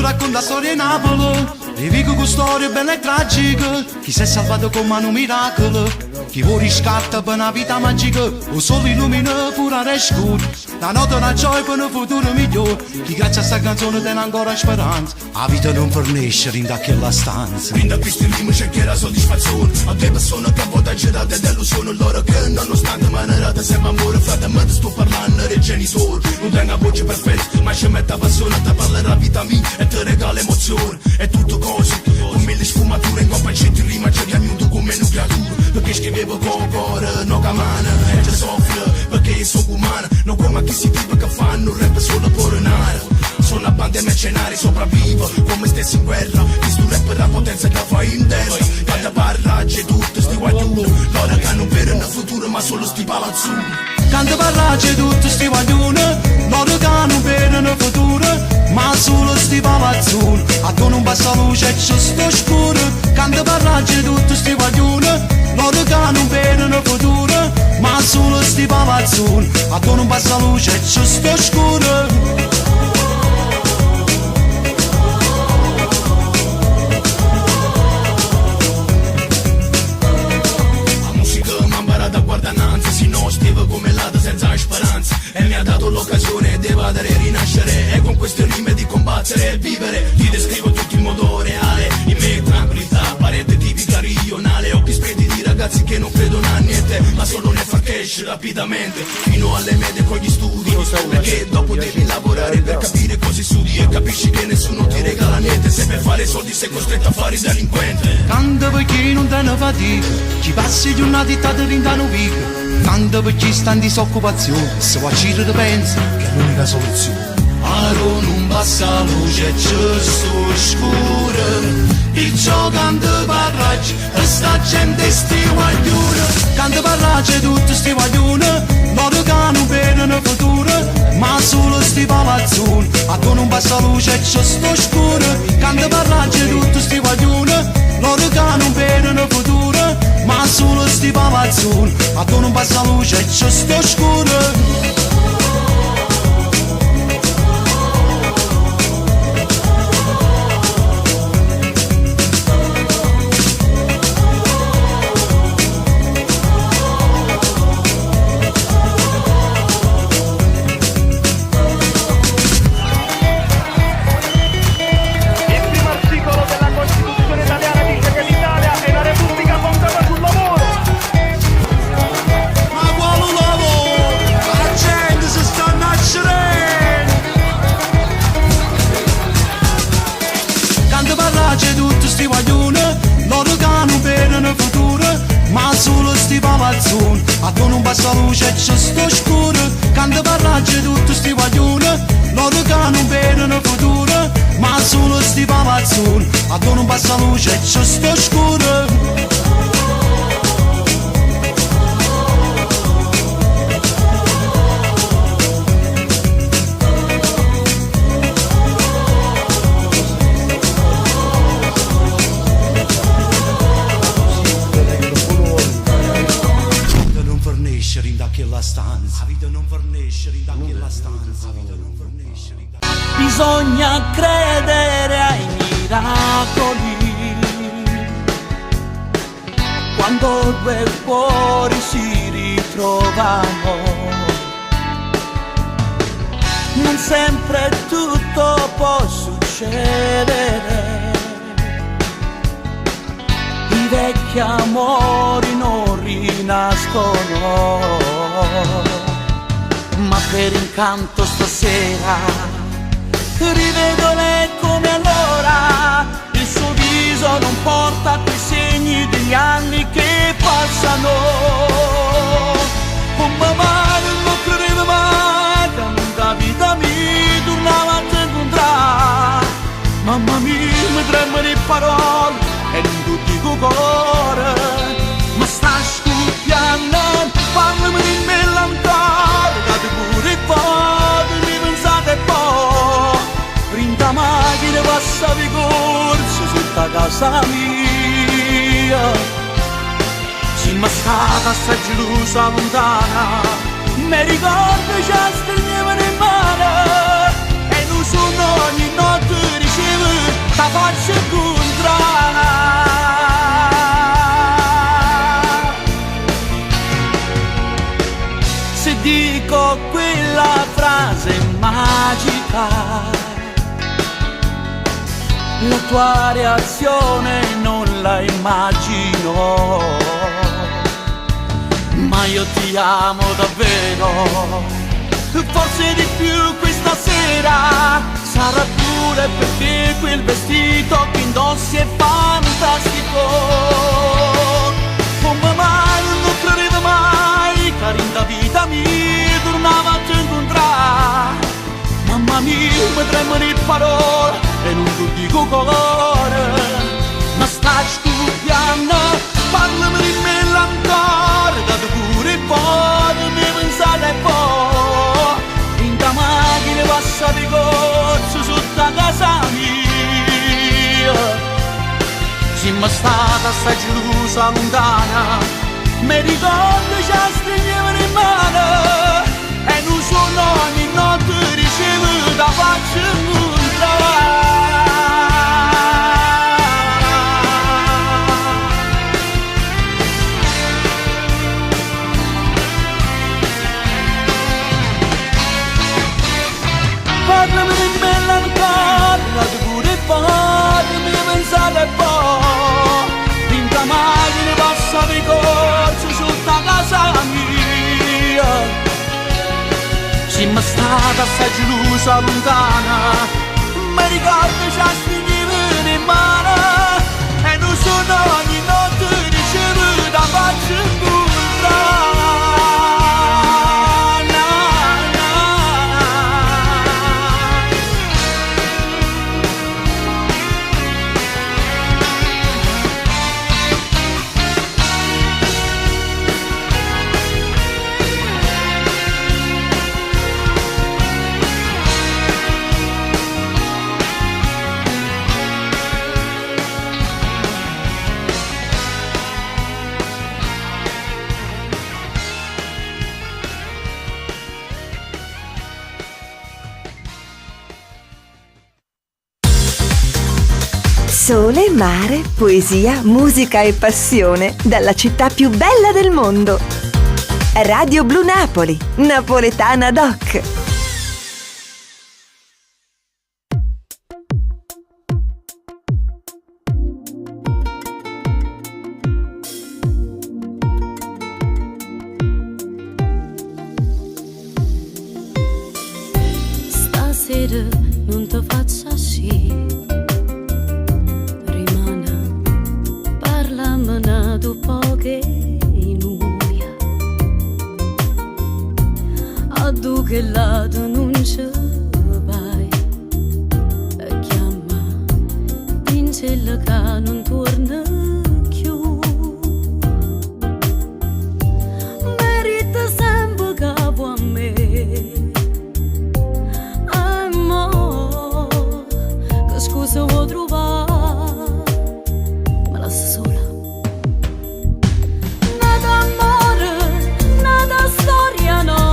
F: Racconta storie di Napoli, rivivo con storie belle e tragiche, chi si è salvato come un miracolo, chi vuole riscatta per una vita magica, o sole illumina pure a scuro, la notte una gioia per un futuro migliore, chi grazie a sta canzone tiene ancora speranza, la vita non fornisce in quella stanza.
U: In da questi rimi cercherà soddisfazione, a te persone che vota girate ed illusione, loro che nonostante manerate sempre amore, frate sto parlando dei genitori, non tengo voce perfetta, ma ci mette passione, te parlerà vita mia e ti regala emozione, è tutto così, con mille sfumature in coppa e c'è rima, c'è pianuto come una creatura, perché scrivevo con cuore, no camana, e ci soffre, perché sono umana, non come chi si tipa che fanno rap solo per un'ara. Sono a bande mercenari, sopravvivo come stessi in guerra. Questo rap è la potenza che fai in testa. Quando parla c'è tutto sti guaglioni, loro che non vedono il futuro ma solo sti palazzoni.
F: Quando parla c'è tutto sti guaglioni, loro che non vedono il futuro ma solo sti palazzoni. A tu non passa luce e c'è sto scuro. Quando parla c'è tutto sti guaglioni, loro che non vedono il futuro ma solo sti palazzoni. A tu non passa luce e c'è sto scuro.
U: Da guardananza, si no stavo come l'ada senza speranza, e mi ha dato l'occasione di evadere e rinascere, e con queste rime di combattere e vivere, ti descrivo tutto in modo reale, in me tranquillità, parete tipica rionale, occhi spenti di ragazzi che non credono a niente, ma solo nel far cash rapidamente, fino alle medie con gli studi, perché dopo devi lavorare per capire cosa studi, e capisci che nessuno ti regala niente, se per fare soldi sei costretto a fare il delinquente.
F: Tanto perché non te ne fatica, ci passi giornate te rindano vivo, tanto perché sta in disoccupazione, se va a girare pensa che è l'unica soluzione.
U: Aro non passa luce, c'è sto scuro, il giocando barraggi, e sta gente sti guaglioni.
F: Quando parla c'è tutto sti guaglioni, loro che non vedono il futuro ma solo sti palazzoni. A tu non passa luce e c'è sto scuro. Quando parla c'è tutto sti guaglioni, loro che non vedono il futuro ma solo sti palazzoni. A tu non passa luce e c'è sto scuro. A tu non passa luce e c'è sto scuro. Quando parla c'è tutto sti guaglioni, loro che non vedono il futuro ma solo sti palazzoni, a tu non passa luce e c'è sto scuro.
Q: La stanza, la vita non fornisce la stanza,
C: bisogna credere ai miracoli quando due cuori si ritrovano. Non sempre tutto può succedere, i vecchi amori non rinascono. Ma per incanto stasera rivedo lei come allora, il suo viso non porta quei segni degli anni che passano. Con mamma non credevo mai che la vita mi tornava a te incontrare. Mamma mia, mi tremano le parole e non ti dico cuore, ma sta scoppiando, parlami di melancolia, date pure poi, mi pensate poi, rinda macchina passavi corso sotto casa mia, sì ma stata sta gelosa lontana, mi ricordo già stringevano in mano, e non sono ogni notte ricevo, la faccia incontrare. Dico quella frase magica, la tua reazione non la immagino, ma io ti amo davvero, forse di più questa sera, sarà pure perché quel vestito che indossi è fantastico. Oh mamma, non credevo mai, carinda vita mi tornava a te incontrare. Mamma mia, mi tremano le parole e non ti dico cuore, ma stai scoppiando, parlami di melancolia, date pure poi, mi pensate poi, in da macchina passa di corso sotto a casa mia. Sì, ma stata sta gelosa lontana, mi ricordo già stringevano in mano, e non sono ogni notte ricevo da faccia incontrare. Parlami di melancolia, di pure poi, mi pensate poi, in da macchina passa di corso sotto a casa mia. Sì, ma stata sta gelosa lontana, mi ricordo già stringevano in mano, e non sono ogni notte ricevo da faccia incontrare.
O: Sole, mare, poesia, musica e passione dalla città più bella del mondo. Radio Blu Napoli, napoletana doc.
P: Stasera non ti faccia sci, tu poche in uia, a tu che lato non ci vai, chiama cielo che non torna più. Merita sempre capo a me. Amore, che scusa vuoi trovare? Me lascia sola. Nada amore, nada storia, no.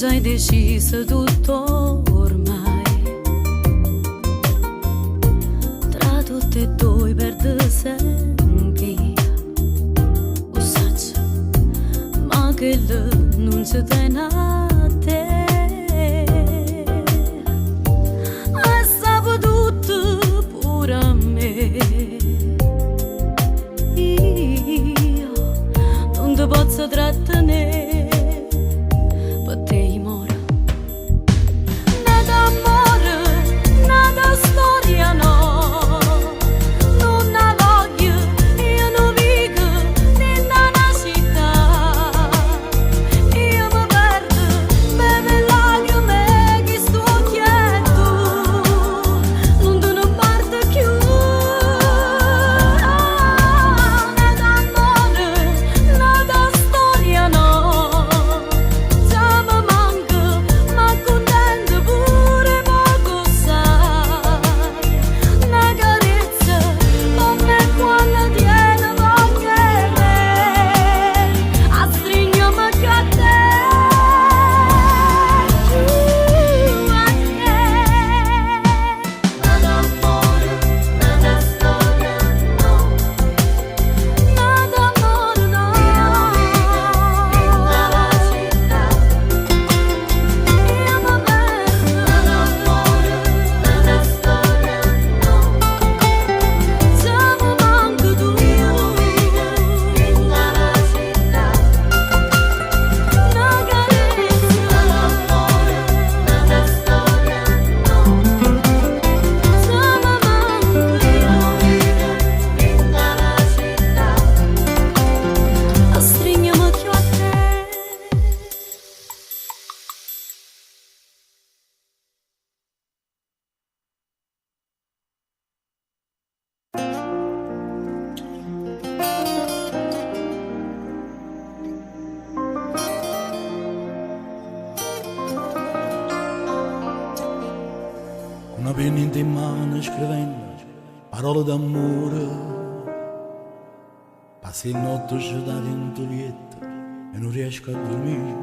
P: Hai deciso tutto ormai, tra tutte e due perde sempre, lo saggio, ma che non ci tiene a te. E sapo tutto pure a me, io non ti posso trattenere.
Q: Una penna in mano scrivendo parole d'amore, passi il notte sciolta dentro il letto e non riesco a dormire.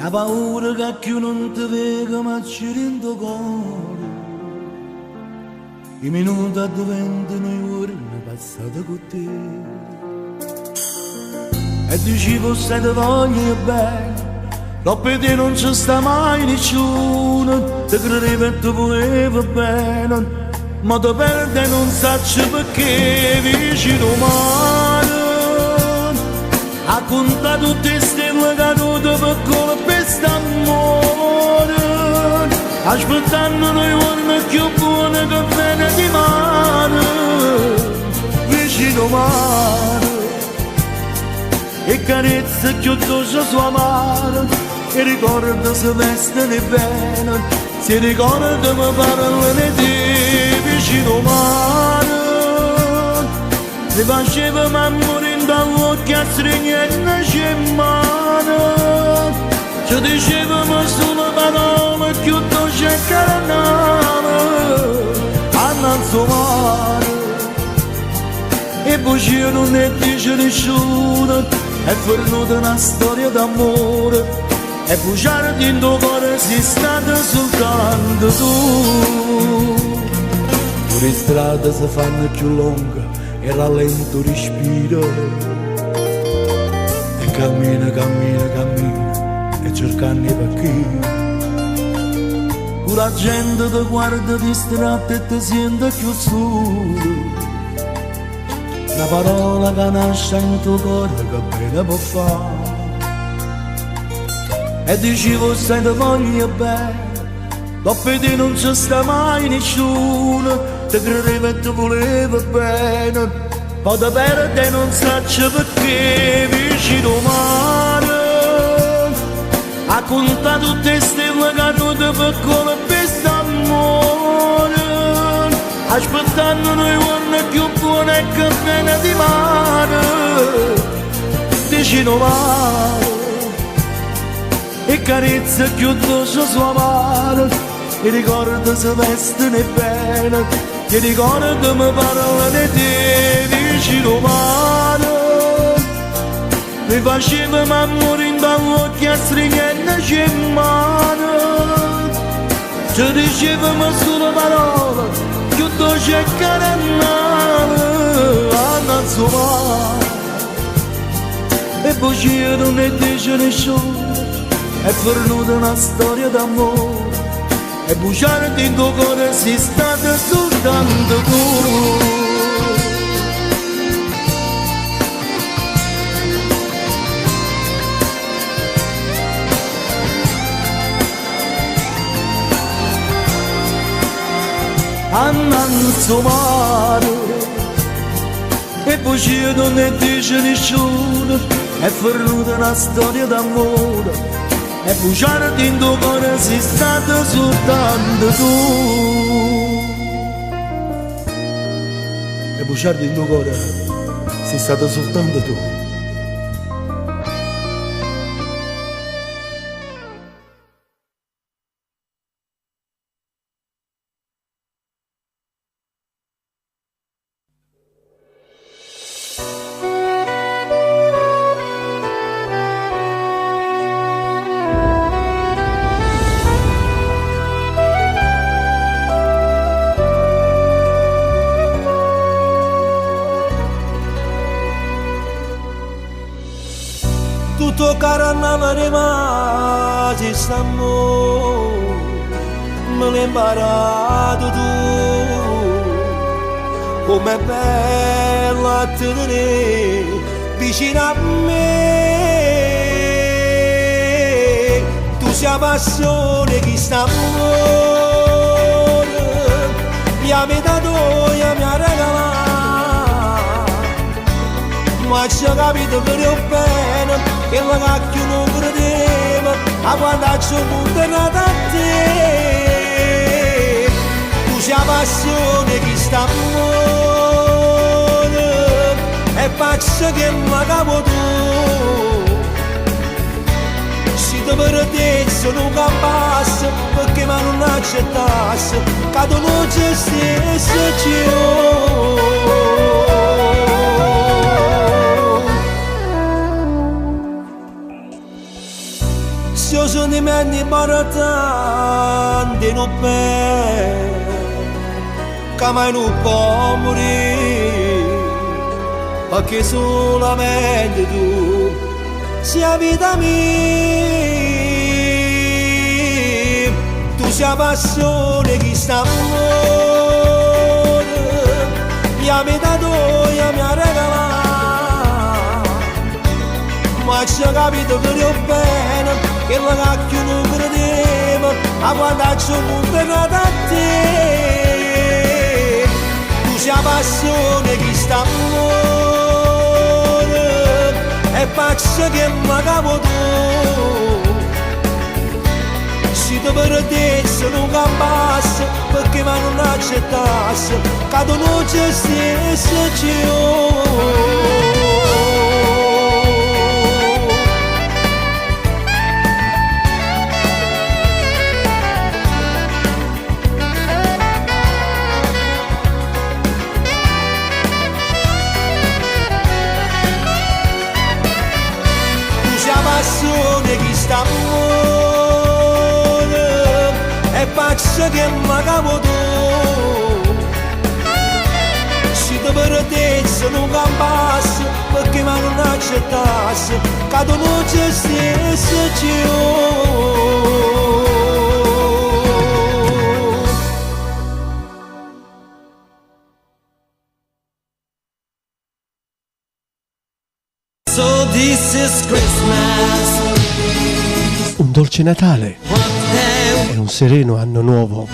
Q: Ho paura che più non ti vedo ma ci rendo cuore. I minuti diventano i giorni passati con te. E dicevo se ti voglio bene, dopo di te non ci sta mai nessuno. Ti credevo e ti volevo bene, ma ti perde non saccio perché vicino mare. Ha contato tutte le stelle cadute per colpa di st'amore, aspettando noi giorni più buoni che viene di mare. Vicino mare, e carezze più dolci sua mano, e ricorda se vestene bene, si ricorda mi parla di te. Vicino mare, ti faceva morire dall'occhio a stringere c'è mano, ci dicevamo solo parole più dolci e caranale annanzi mare. E poi non ne dice nessuno, è venuta una storia d'amore
C: e bruciarti in tuo cuore sei stata soltanto tu. Le strade si fanno più lunghe e rallento respiro e cammina, cammina, cammina e cercando i perché. La gente ti guarda distratta e ti sente più solo. Una parola che nasce in tuo cuore che bene può fare. E dicevo se ti voglio bene, dopo di non ci sta mai nessuno, ti credeva e ti voleva bene, poi ti perde e non sacci perché vicino mare. Ha contato tutte stelle cadute per come questo amore, aspettando noi quando più buona e che viene di mare, vicino mare. E carezza più dolce sua mano, e ricordo se vestono bene, e ricordo mi parla di te vicino mano. Mi faceva m'amore in dall'occhio a stringere c'è in mano, ci diceva solo parole, più dolce e caramelle, a non so mai. E poi ci non ne dice nessuno, è venuta una storia d'amore e bruciarti in tuo cuore sei stata soltanto tu. Annanzo mare e poi ci non ne dice nessuno, è venuta una storia d'amore e bruciarti in tuo cuore sei stato soltanto tu. E bruciarti in tuo cuore sei stato soltanto tu. Tutto carannava rimase st'amore, me l'hai imparato tu, com'è bella a tenere vicino a me. Tu sei passione che st'amore, mi ha dato, mi ha regalato, ma ci ho capito che io bene, che la cacchio non credeva, a quando ci ho puntato a te. Tu sei la passione che sta amore, e faccio che mi capo tu. Se ti perdessi non capassi, perché ma non accettassi, che tu non ci stessi io sono i miei baratanti non per che mai non può morire, perché solamente tu sei la vita mia. Tu sei la passione che sta amore, mi ha dato, mi ha regalato, ma ci ho capito che io bene, che la cacchio non credeva, a quando ci ho puntato a te. Tu sei la passione che sta amore, e faccio che mi capo tu. Se ti perdessi non campassi, perché ma non accettassi, che tu non ci stessi passione che sta pensa che mi capo tu. Se ti perdessi non campassi, perché ma non accettassi, che tu non ci stessi più. So this is Christmas.
G: Un dolce Natale e un sereno anno nuovo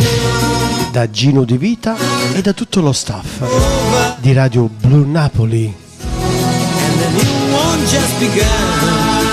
G: da Gino Di Vita e da tutto lo staff di Radio Blu Napoli.
C: And the new one just begun.